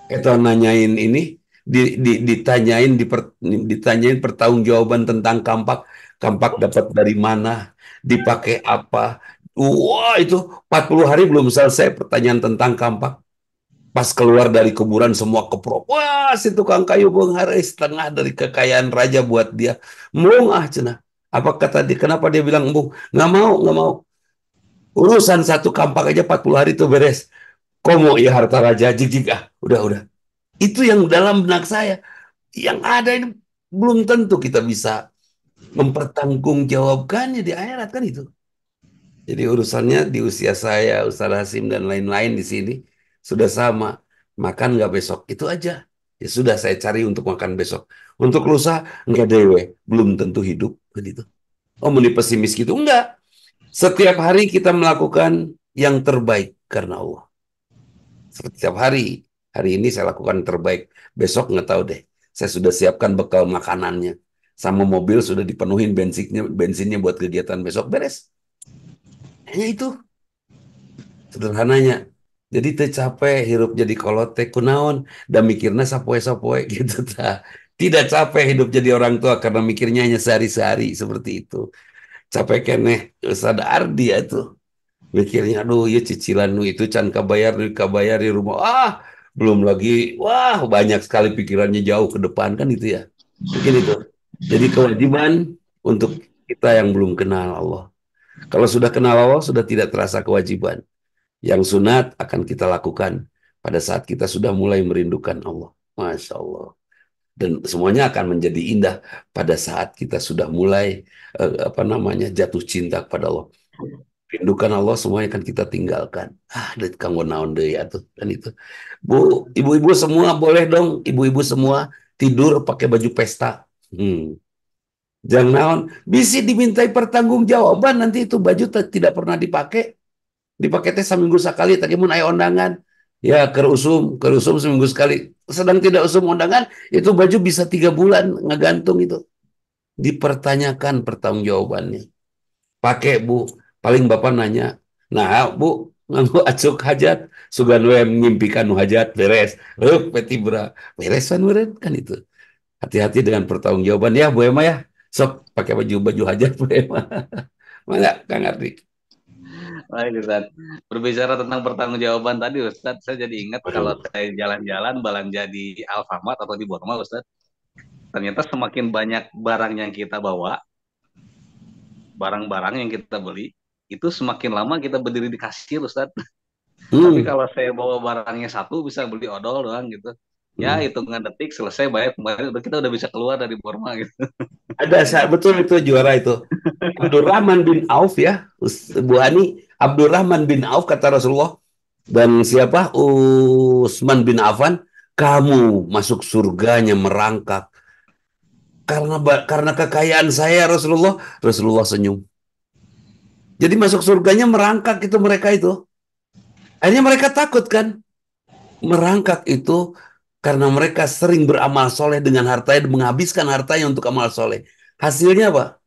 Itu nanyain ini, ditanyain pertanggungjawaban tentang kampak. Kampak dapat dari mana, dipakai apa. Wah itu 40 hari belum selesai pertanyaan tentang kampak. Pas keluar dari kuburan semua keprok. Wah si tukang kayu benghar setengah dari kekayaan raja buat dia. Mung cenah. Apa kata dia? Kenapa dia bilang embung? Nggak mau. Urusan satu kampak aja 40 hari itu beres. Komo ya harta raja jijik udah. Itu yang dalam benak saya. Yang ada ini belum tentu kita bisa mempertanggungjawabkannya di akhirat kan itu. Jadi urusannya di usia saya, Ustaz Hasim dan lain-lain di sini sudah sama. Makan nggak besok? Itu aja. Ya sudah saya cari untuk makan besok. Untuk lusa nggak dewe, belum tentu hidup begitu. Oh, meni pesimis gitu? Enggak. Setiap hari kita melakukan yang terbaik karena Allah. Setiap hari Hari ini saya lakukan yang terbaik. Besok nggak tahu deh. Saya sudah siapkan bekal makanannya. Sama mobil sudah dipenuhin bensinnya buat kegiatan besok. Beres. Hanya itu sederhananya. Jadi teu capek hirup jadi kolote kunaon dan mikirnya sapoe-sapoe gitu ta. Tidak capek hidup jadi orang tua karena mikirnya hanya sehari-sehari seperti itu. Capek keneh Ustaz Ardi itu. Mikirnya aduh ya cicilan nu itu can kabayar di rumah. Belum lagi wah banyak sekali pikirannya jauh ke depan kan itu ya. Mungkin itu. Jadi kewajiban untuk kita yang belum kenal Allah. Kalau sudah kenal Allah sudah tidak terasa kewajiban. Yang sunat akan kita lakukan pada saat kita sudah mulai merindukan Allah. Masya Allah. Dan semuanya akan menjadi indah pada saat kita sudah mulai jatuh cinta kepada Allah. Rindukan Allah semuanya akan kita tinggalkan. Dari kanggo naon deui atuh kan itu. Bu, ibu-ibu semua boleh dong, ibu-ibu semua tidur pakai baju pesta. Jangan naon, bisa dimintai pertanggungjawaban nanti itu baju tidak pernah dipakai teh seminggu sekali tadi mun aya undangan ya kerusum seminggu sekali sedang tidak usum undangan itu baju bisa 3 bulan ngegantung itu dipertanyakan pertanggungjawabannya pakai bu paling bapak nanya nah bu nganggo acuk hajat sugan we ngimpikan nu hajat beres peti bra beresan meureun kan itu hati-hati dengan pertanggungjawaban ya bu Emma ya sok pakai baju hajat bu Emma mana Kang Ardi. Baik Ustaz. Berbicara tentang pertanggungjawaban tadi Ustaz, saya jadi ingat kalau Waduh. saya jalan-jalan belanja di Alfamart atau di Borma Ustaz, ternyata semakin banyak barang yang kita bawa, barang-barang yang kita beli, itu semakin lama kita berdiri di kasir Ustaz. Tapi kalau saya bawa barangnya satu bisa beli odol doang gitu. Ya hitungan detik selesai bayar kembali kita udah bisa keluar dari Borma gitu. Ada betul itu juara itu. Abdurrahman bin Auf ya, Bu Ani, Abdurrahman bin Auf kata Rasulullah dan siapa Utsman bin Affan, kamu masuk surganya merangkak karena kekayaan saya Rasulullah senyum. Jadi masuk surganya merangkak itu mereka itu. Akhirnya mereka takut kan? Merangkak itu karena mereka sering beramal soleh dengan hartanya dan menghabiskan hartanya untuk amal soleh. Hasilnya apa?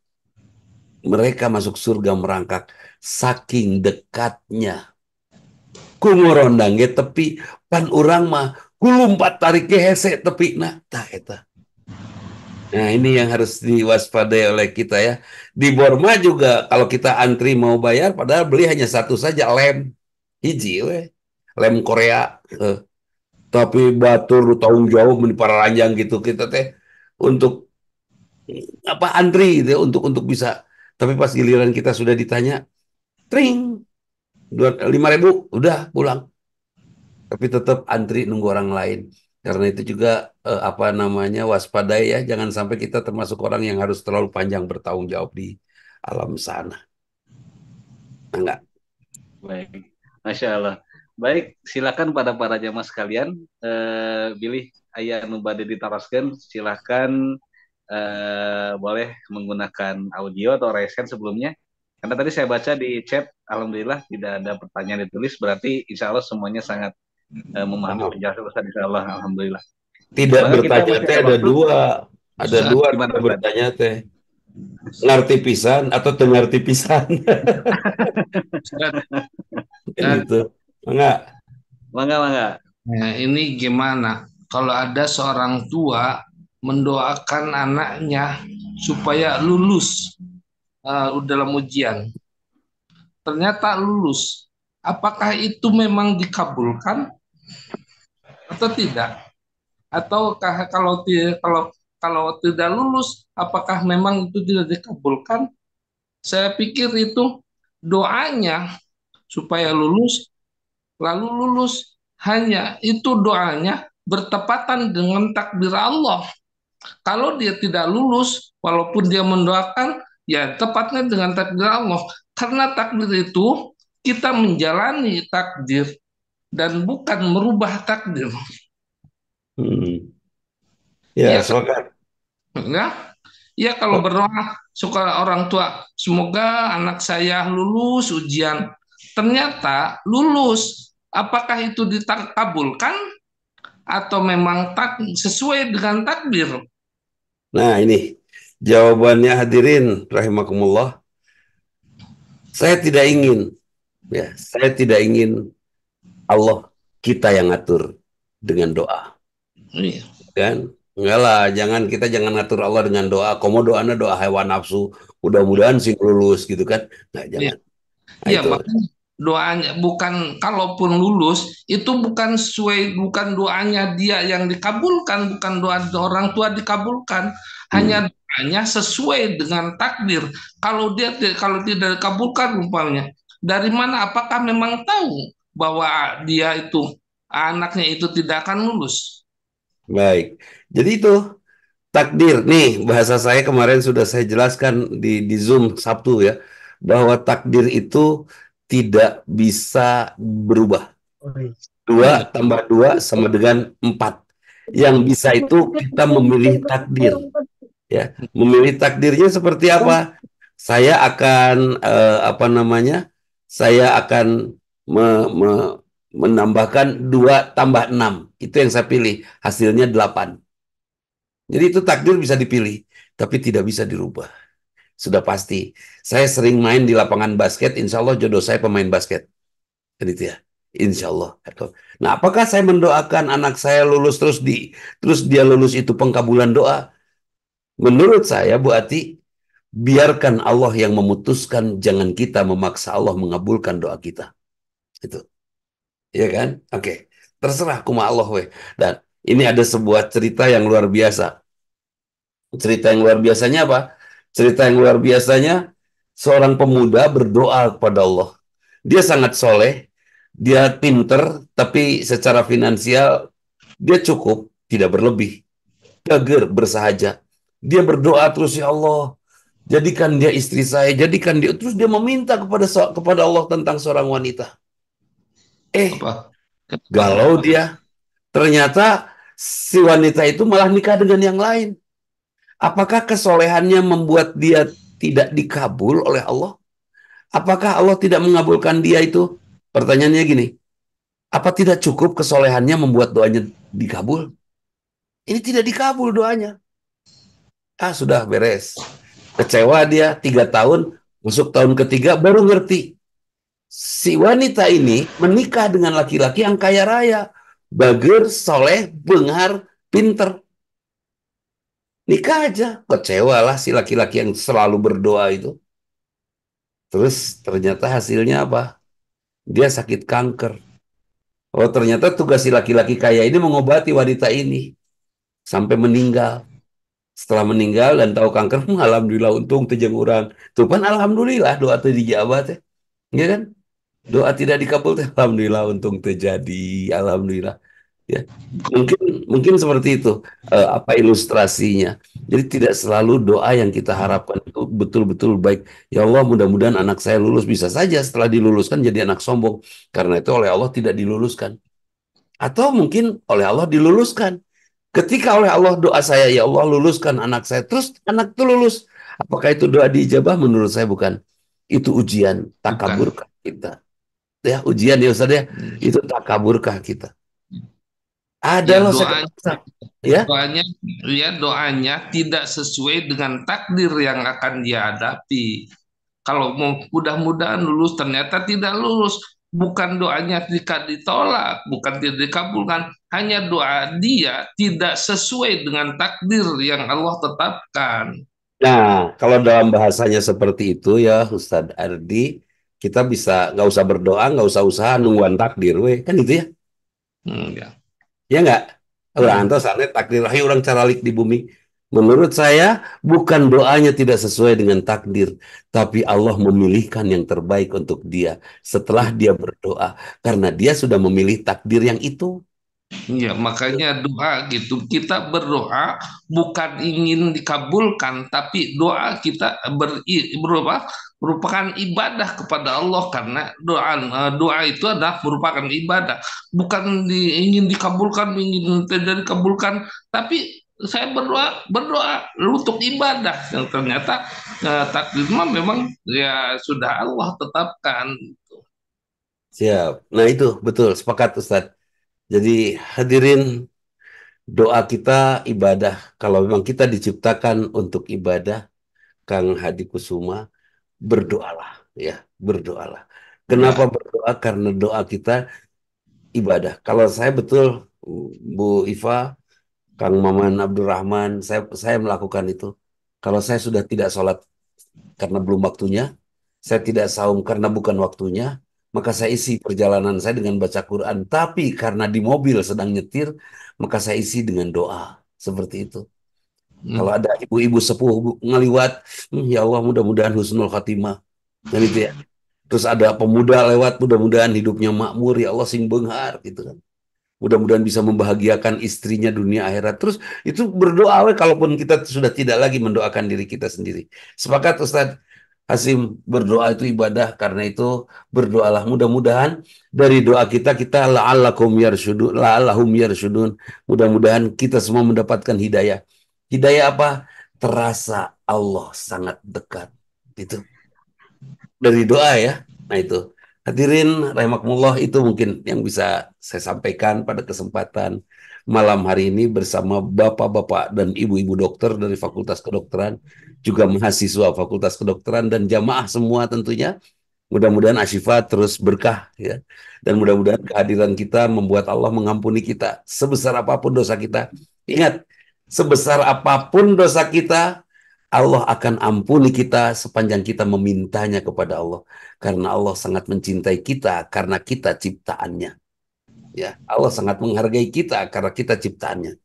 Mereka masuk surga merangkak saking dekatnya. Kumurondang ge tepi pan urang mah kulumpat tarik ge hese tepi nah tah eta. Nah, ini yang harus diwaspadai oleh kita ya. Di Borma juga kalau kita antri mau bayar padahal beli hanya satu saja lem hiji we. Lem Korea. Tapi batur tanggung jawab di para ranjang gitu kita teh untuk apa antri gitu ya, untuk bisa tapi pas giliran kita sudah ditanya tring 5.000 udah pulang tapi tetap antri nunggu orang lain karena itu juga waspadai ya jangan sampai kita termasuk orang yang harus terlalu panjang bertanggung jawab di alam sana enggak. Baik, Masya Allah. Baik, silakan pada para jamaah sekalian, pilih ayat nu bade ditaroskeun, silakan boleh menggunakan audio atau raise hand sebelumnya. Karena tadi saya baca di chat, alhamdulillah tidak ada pertanyaan ditulis, berarti insya Allah semuanya sangat memahami penjelasan Ustaz, insya Allah, alhamdulillah. Tidak Maka kita bertanya masih teh ada ada waktu. dua Gimana, Ustaz? bertanya teh ngarti pisan atau tengarti pisan gitu enggak. Mangga. Nah, ini gimana? Kalau ada seorang tua mendoakan anaknya supaya lulus dalam ujian, ternyata lulus. Apakah itu memang dikabulkan atau tidak? Ataukah kalau tidak lulus, apakah memang itu tidak dikabulkan? Saya pikir itu doanya supaya lulus, lalu lulus. Hanya itu doanya bertepatan dengan takdir Allah. Kalau dia tidak lulus, walaupun dia mendoakan, ya tepatnya dengan takdir Allah. Karena takdir itu kita menjalani takdir dan bukan merubah takdir. Ya, Ya, silakan. ya kalau berdoa suka orang tua, semoga anak saya lulus ujian. Ternyata lulus. Apakah itu dikabulkan? atau memang sesuai dengan takdir? Nah, ini jawabannya hadirin rahimakumullah. Saya tidak ingin, ya, saya tidak ingin Allah kita yang ngatur dengan doa, Iya, kan? Enggak lah, kita jangan ngatur Allah dengan doa. Komo doanya doa hewan nafsu. Mudah-mudahan sih lulus gitu kan? Nah, iya. jangan. Nah, Iya, itu. makanya doanya bukan, kalaupun lulus itu bukan sesuai, bukan doanya dia yang dikabulkan, bukan doa orang tua dikabulkan, hanya Hmm. doanya sesuai dengan takdir. Kalau tidak dikabulkan umpamanya, dari mana? Apakah memang tahu bahwa dia itu, anaknya itu tidak akan lulus? Baik. Jadi itu takdir. Nih, bahasa saya kemarin sudah saya jelaskan di Zoom Sabtu ya, bahwa takdir itu tidak bisa berubah. Dua Iya, tambah dua sama dengan 4. Yang bisa itu kita memilih takdir. Ya, memilih takdirnya seperti apa? Saya akan apa namanya? Saya akan menambahkan 2 tambah 6. Itu yang saya pilih. Hasilnya 8. Jadi itu takdir bisa dipilih, tapi tidak bisa dirubah. Sudah pasti. Saya sering main di lapangan basket, insya Allah jodoh saya pemain basket. Kan itu ya. Insya Allah. Nah, apakah saya mendoakan anak saya lulus terus dia lulus itu pengkabulan doa? Menurut saya, Bu Ati, biarkan Allah yang memutuskan, jangan kita memaksa Allah mengabulkan doa kita. Itu, ya kan? Oke, terserah kuma Allah weh. Dan ini ada sebuah cerita yang luar biasa. Cerita yang luar biasanya apa? Cerita yang luar biasanya seorang pemuda berdoa kepada Allah. Dia sangat soleh, dia pinter, tapi secara finansial dia cukup, tidak berlebih. Gager bersahaja. Dia berdoa terus, ya Allah, jadikan dia istri saya, jadikan dia. Terus dia meminta kepada Allah tentang seorang wanita. apa? Galau dia. Ternyata si wanita itu malah nikah dengan yang lain. Apakah kesolehannya membuat dia tidak dikabul oleh Allah? Apakah Allah tidak mengabulkan dia itu? Pertanyaannya gini, apa tidak cukup kesolehannya membuat doanya dikabul? Ini tidak dikabul doanya. Ah, sudah beres. Kecewa dia 3 tahun, masuk tahun ketiga baru ngerti. Si wanita ini menikah dengan laki-laki yang kaya raya, bager, soleh, benghar, pinter. Nikah aja. Kecewa lah si laki-laki yang selalu berdoa itu. Terus ternyata hasilnya apa? Dia sakit kanker. Oh, ternyata tugas si laki-laki kaya ini mengobati wanita ini sampai meninggal. Setelah meninggal dan tahu kanker, alhamdulillah untung tejeng urang. Tuh kan alhamdulillah doa teu dijawab teh. Ya kan? Doa tidak dikabul teh alhamdulillah untung terjadi. Alhamdulillah. Ya. Mungkin mungkin seperti itu apa ilustrasinya. Jadi tidak selalu doa yang kita harapkan itu betul-betul baik. Ya Allah, mudah-mudahan anak saya lulus. Bisa saja setelah diluluskan jadi anak sombong. Karena itu oleh Allah tidak diluluskan. Atau mungkin oleh Allah diluluskan. Ketika oleh Allah doa saya, ya Allah luluskan anak saya. Terus anak itu lulus. Apakah itu doa diijabah? Menurut saya bukan. Itu ujian Bukan. takaburkah kita. Ya, ujian ya Ustaz ya. Itu takaburkah kita. Ada Ya loh saya doanya, kata, ya. doanya, ya doanya tidak sesuai dengan takdir yang akan dia hadapi. Kalau mau mudah-mudahan lulus, ternyata tidak lulus. Bukan doanya tidak ditolak, bukan tidak dikabulkan, hanya doa dia tidak sesuai dengan takdir yang Allah tetapkan. Nah, kalau dalam bahasanya seperti itu ya Ustadz Ardi, kita bisa nggak usah berdoa, nggak usah usaha nungguan takdir, weh. Kan itu ya. Ya. Ya nggak? Orang Hmm. antar sana takdir, ayo orang caralik di bumi. Menurut saya, bukan doanya tidak sesuai dengan takdir, tapi Allah memilihkan yang terbaik untuk dia setelah dia berdoa, karena dia sudah memilih takdir yang itu. Ya, makanya doa gitu. Kita berdoa bukan ingin dikabulkan, tapi doa kita merupakan ibadah kepada Allah, karena doa itu adalah merupakan ibadah. Bukan ingin dikabulkan, ingin tidak dikabulkan, tapi saya berdoa untuk ibadah yang ternyata takdir mah memang ya sudah Allah tetapkan. Siap. Nah itu betul, sepakat Ustadz. Jadi hadirin Doa kita ibadah. Kalau memang kita diciptakan untuk ibadah, Kang Hadi Kusuma, berdoalah, ya, berdoalah. Kenapa Ya. berdoa? Karena doa kita ibadah. Kalau saya betul, Bu Iva, Kang Maman Abdurrahman, saya melakukan itu. Kalau saya sudah tidak sholat karena belum waktunya, saya tidak saum karena bukan waktunya, maka saya isi perjalanan saya dengan baca Quran. Tapi karena di mobil sedang nyetir, maka saya isi dengan doa. Seperti itu. Kalau Hmm. ada ibu-ibu sepuh ngeliwat, ya Allah mudah-mudahan husnul khatimah. Dan itu ya. Terus ada pemuda lewat, mudah-mudahan hidupnya makmur, ya Allah sing beunghar gitu kan. Mudah-mudahan bisa membahagiakan istrinya dunia akhirat. Terus itu berdoa we, kalaupun kita sudah tidak lagi mendoakan diri kita sendiri. Sepakat Ustadz Hasim, berdoa itu ibadah, karena itu berdoalah. Mudah-mudahan dari doa kita la'allahum yarsyudun. Mudah-mudahan kita semua mendapatkan hidayah. Hidayah apa? Terasa Allah sangat dekat. Itu dari doa ya. Nah itu. Hadirin rahimakumullah, itu mungkin yang bisa saya sampaikan pada kesempatan malam hari ini bersama bapak-bapak dan ibu-ibu dokter dari Fakultas Kedokteran, juga mahasiswa Fakultas Kedokteran dan jamaah semua tentunya. Mudah-mudahan Asyifa terus berkah ya. Dan mudah-mudahan kehadiran kita membuat Allah mengampuni kita sebesar apapun dosa kita. Ingat, sebesar apapun dosa kita, Allah akan ampuni kita sepanjang kita memintanya kepada Allah. Karena Allah sangat mencintai kita karena kita ciptaannya. Ya, Allah sangat menghargai kita karena kita ciptaannya.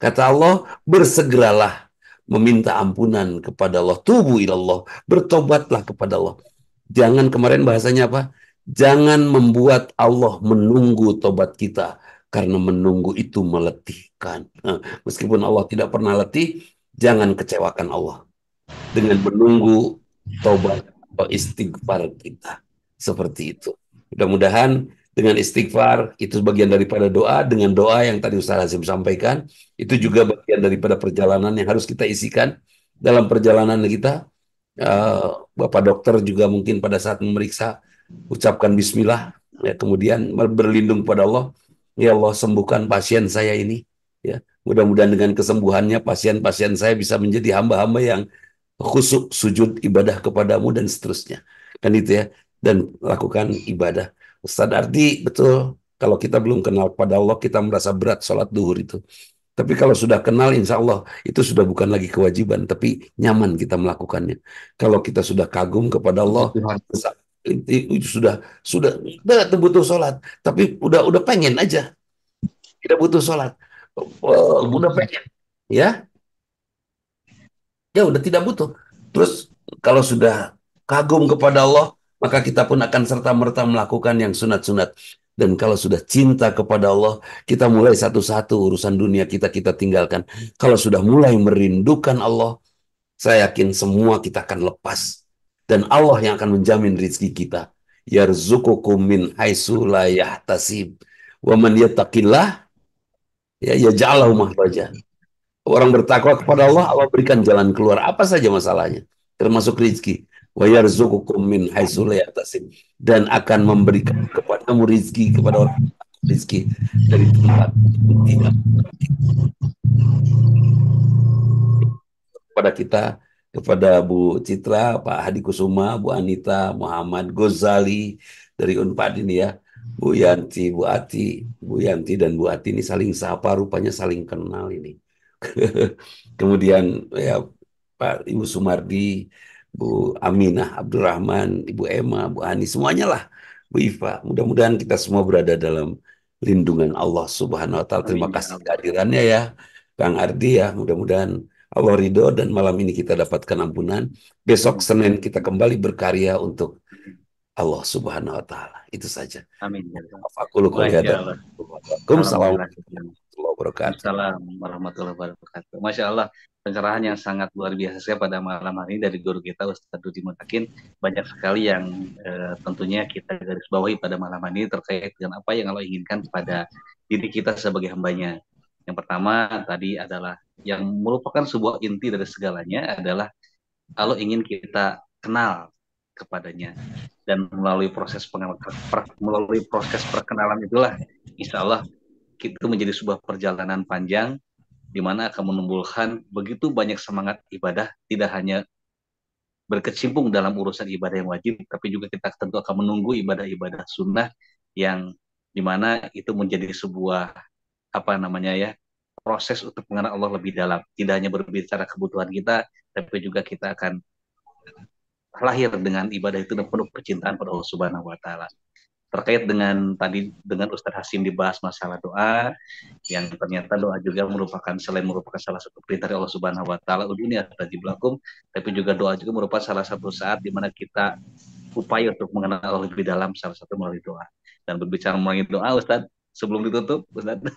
Kata Allah, bersegeralah meminta ampunan kepada Allah. Tubu ilallah, bertobatlah kepada Allah. Jangan, kemarin bahasanya apa? Jangan membuat Allah menunggu tobat kita, karena menunggu itu meletihkan. Nah, meskipun Allah tidak pernah letih, jangan kecewakan Allah dengan menunggu tobat atau istighfar kita. Seperti itu. Mudah-mudahan dengan istighfar itu bagian daripada doa, dengan doa yang tadi Ustaz Hazim sampaikan, itu juga bagian daripada perjalanan yang harus kita isikan dalam perjalanan kita. Bapak dokter juga mungkin pada saat memeriksa ucapkan bismillah, ya, kemudian berlindung pada Allah. Ya Allah, sembuhkan pasien saya ini, ya. Mudah-mudahan dengan kesembuhannya pasien-pasien saya bisa menjadi hamba-hamba yang khusyuk sujud ibadah kepadamu dan seterusnya, kan itu ya. Dan lakukan ibadah. Ustadz Ardi, betul, kalau kita belum kenal pada Allah kita merasa berat sholat duhur itu. Tapi kalau sudah kenal, insya Allah itu sudah bukan lagi kewajiban, tapi nyaman kita melakukannya. Kalau kita sudah kagum kepada Allah, Kebutuhan. itu udah butuh sholat, tapi udah pengen aja, tidak butuh sholat. Udah Kebutuhan. pengen, ya, ya udah tidak butuh. Terus kalau sudah kagum kepada Allah, maka kita pun akan serta-merta melakukan yang sunat-sunat. Dan kalau sudah cinta kepada Allah, kita mulai satu-satu urusan dunia kita tinggalkan. Kalau sudah mulai merindukan Allah, saya yakin semua kita akan lepas. Dan Allah yang akan menjamin rizki kita. Yarzuqukum min haitsu la yahtasib. Wa man yattaqillah ya yaj'alhu makhraja. Orang bertakwa kepada Allah, Allah berikan jalan keluar apa saja masalahnya, termasuk rezeki. Wa yarzuqukum min haitsu la yahtasib, dan akan memberikan kepadamu rezeki, kepada orang rezeki dari tempat yang tidak, kepada kita, kepada Bu Citra, Pak Hadi Kusuma, Bu Anita, Muhammad Gozali dari Unpad ini ya, Bu Yanti, Bu Ati, Bu Yanti dan Bu Ati ini saling sapa, rupanya saling kenal ini. Kemudian ya Pak Ibu Sumardi, Bu Aminah Abdurrahman, Ibu Emma, Bu Ani, semuanya lah, Bu Iva. Mudah-mudahan kita semua berada dalam lindungan Allah Subhanahu wa taala. Terima Amin ya kasih Allah. kehadirannya ya, Kang Ardi ya. Mudah-mudahan Allah ridho dan malam ini kita dapatkan ampunan. Besok Amin. Senin kita kembali berkarya untuk Amin. Allah Subhanahu wa taala. Itu saja. Amin ya Allah. Aku qouli Masya hadza. Allah. Assalamualaikum Alhamdulillah. warahmatullahi wabarakatuh. Assalamualaikum warahmatullahi wabarakatuh. Masya Allah, pencerahan yang sangat luar biasa sekali pada malam hari ini dari guru kita Ustadz Dudi Mutakin. Banyak sekali yang tentunya kita garis bawahi pada malam hari ini terkait dengan apa yang Allah inginkan pada diri kita sebagai hambanya. Yang pertama tadi adalah yang merupakan sebuah inti dari segalanya adalah Allah ingin kita kenal kepadanya, dan melalui proses perkenalan itulah insya Allah itu menjadi sebuah perjalanan panjang di mana akan menumbuhkan begitu banyak semangat ibadah, tidak hanya berkecimpung dalam urusan ibadah yang wajib, tapi juga kita tentu akan menunggu ibadah-ibadah sunnah yang dimana itu menjadi sebuah apa namanya ya, proses untuk mengenal Allah lebih dalam. Tidak hanya berbicara kebutuhan kita, tapi juga kita akan lahir dengan ibadah itu dan penuh kecintaan pada Allah Subhanahu wa taala. Terkait dengan tadi dengan Ustadz Hasim dibahas masalah doa, yang ternyata doa juga merupakan selain merupakan salah satu perintah dari Allah Subhanahu wa taala dunia astajib lakum, tapi juga doa juga merupakan salah satu saat di mana kita upaya untuk mengenal Allah lebih dalam, salah satu melalui doa. Dan berbicara mengenai doa, Ustadz, sebelum ditutup, Ustadz,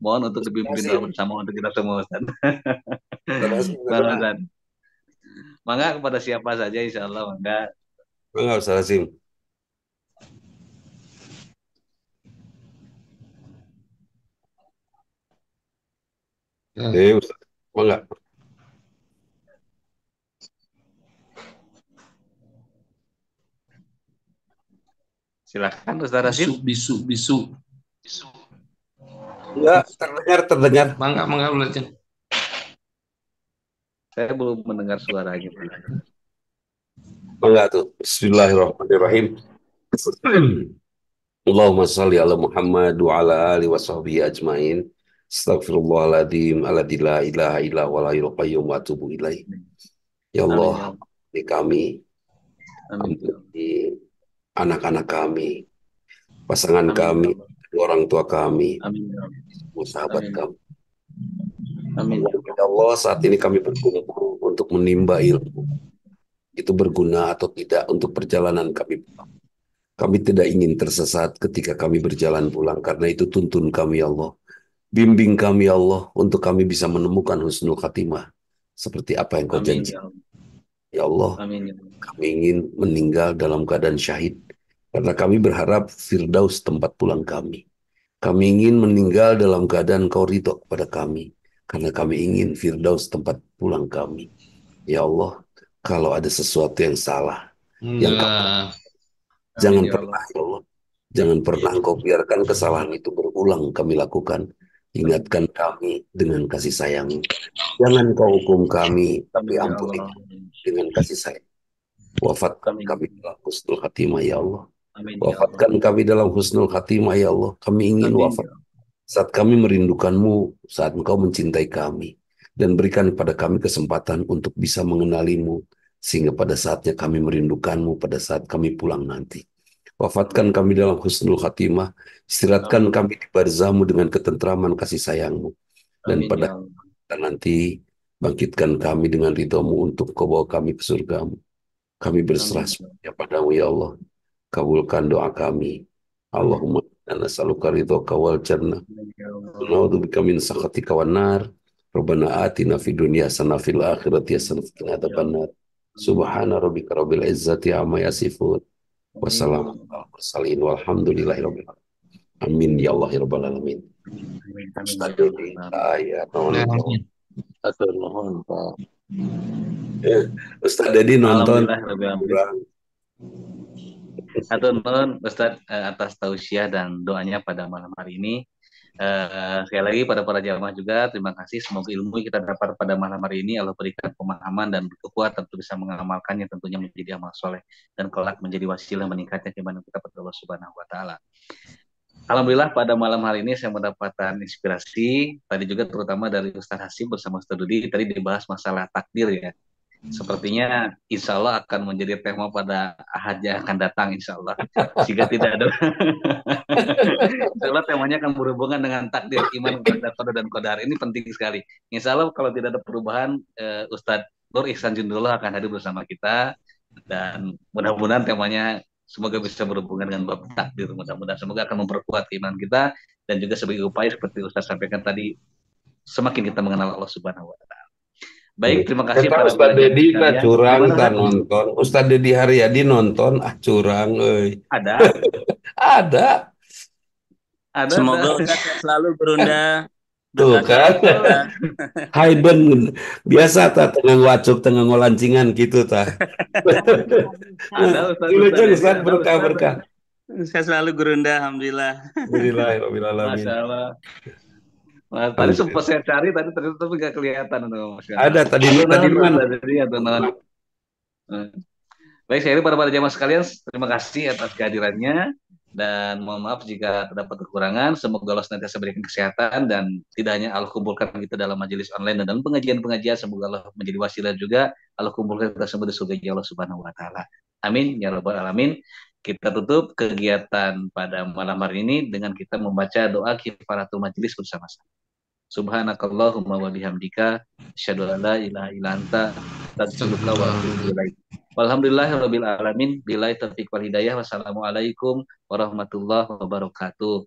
mohon untuk dibimbing doa bersama untuk kita semua, Ustadz. Mana, Ustadz? Mangga kepada siapa saja, insya Allah, mangga. Mangga Ustaz Hasim. Ustaz, mangga. Silakan Ustaz Hasim. Bisu. Ya, terdengar. Mangga belajar. Saya belum mendengar suaranya. Mangga tuh. Bismillahirrahmanirrahim. Allahumma shalli ala Muhammad wa ala alihi wa sahbihi ajmain. Astagfirullahaladzim alladzi la ilaha illa huwal hayyul qayyum wa atubu ilaih. Ya Allah, ampuni kami, ampuni anak-anak kami, pasangan kami, orang tua kami, semua sahabat kami. Amin. Ya Allah, saat ini kami berkumpul untuk menimba ilmu. Itu berguna atau tidak untuk perjalanan kami pulang. Kami tidak ingin tersesat ketika kami berjalan pulang, karena itu tuntun kami ya Allah. Bimbing kami ya Allah, untuk kami bisa menemukan husnul khatimah. Seperti apa yang kau janji. Ya Allah, kami ingin meninggal dalam keadaan syahid. Karena kami berharap Firdaus tempat pulang kami. Kami ingin meninggal dalam keadaan kau ridho kepada kami. Karena kami ingin Firdaus tempat pulang kami. Ya Allah, kalau ada sesuatu yang salah, yang jangan pernah ya Allah, jangan pernah Engkau biarkan kesalahan itu berulang kami lakukan. Ingatkan kami dengan kasih sayang. Jangan Kau hukum kami, tapi ampuni dengan kasih sayang. Wafatkan kami dalam husnul khatimah ya Allah. Wafatkan kami dalam husnul khatimah ya Allah. Kami ingin wafat saat kami merindukanmu, saat Engkau mencintai kami. Dan berikan pada kami kesempatan untuk bisa mengenalimu, sehingga pada saatnya kami merindukanmu, pada saat kami pulang nanti. Wafatkan kami dalam husnul khatimah, istirahatkan kami di barzahmu dengan ketentraman kasih sayangmu. Dan pada saat nanti, bangkitkan kami dengan ridhamu untuk Kau bawa kami ke surgamu. Kami berserah semuanya padamu ya Allah. Kabulkan doa kami. Allahumma nas'aluka ridhaka wal jannah. Na'udzubika min sakhatika wan nar. Rabbana atina fid dunya hasanah fil akhirati hasanah wa qina adzabannar. Subhana rabbika rabbil izzati amma yasifun. Wassalamualaikum warahmatullahi wabarakatuh. Amin ya Allah ya rabbal alamin. Ustaz Dodi, saya mohon Pak. Ustaz Dedi nonton. Atur nuhun Ustaz atas tausiah dan doanya pada malam hari ini. Sekali lagi pada para jamaah juga terima kasih, semoga ilmu yang kita dapat pada malam hari ini Allah berikan pemahaman dan kekuatan untuk bisa mengamalkannya, tentunya menjadi amal soleh dan kelak menjadi wasilah meningkatnya keimanan kita pada Allah Subhanahu wa taala. Alhamdulillah pada malam hari ini saya mendapatkan inspirasi tadi juga terutama dari Ustaz Hasim bersama Ustaz Dudi, tadi dibahas masalah takdir ya. Sepertinya insya Allah akan menjadi tema pada Ahad yang akan datang insya Allah. Jika tidak ada insya Allah temanya akan berhubungan dengan takdir, iman kepada qadar dan qadar. Ini penting sekali. Insya Allah kalau tidak ada perubahan Ustadz Nur Ihsan Jundullah akan hadir bersama kita. Dan mudah-mudahan temanya semoga bisa berhubungan dengan bab takdir. Mudah-mudahan semoga akan memperkuat keimanan kita. Dan juga sebagai upaya seperti Ustadz sampaikan tadi, semakin kita mengenal Allah Subhanahu wa ta'ala. Baik, terima kasih para Ustaz Dedi curang tak nonton. Ustaz Dedi Haryadi nonton curang Ada. Ada. Semoga Ustaz selalu berunda. Tuh kan. Hai Ben, biasa tak tengah wacuk tengah ngolancingan gitu tak. Ada Ustaz berkah-berkah. Saya selalu Gurunda, alhamdulillah. Alhamdulillahirrahmanirrahim. Masya Allah. Nah, tadi sempat saya cari tadi ternyata tapi nggak kelihatan tuh, Masya Allah. Ada tadi Atau tadi mana? tadi atau non. Baik, saya para jamaah sekalian, terima kasih atas kehadirannya dan mohon maaf jika terdapat kekurangan. Semoga Allah senantiasa berikan kesehatan dan tidak hanya Allah kumpulkan kita dalam majelis online dan dalam pengajian-pengajian, semoga Allah menjadi wasilah juga Allah kumpulkan kita semua di surga Allah Subhanahu wa taala. Amin ya rabbal alamin. Kita tutup kegiatan pada malam hari ini dengan kita membaca doa kifaratul majelis bersama-sama. Subhanakallahumma wa bihamdika asyhadu an la ilaha illa anta astaghfiruka wa atubu ilaik. Walhamdulillahirabbil alamin. Billahi taufiq wal hidayah. Wassalamualaikum warahmatullahi wabarakatuh.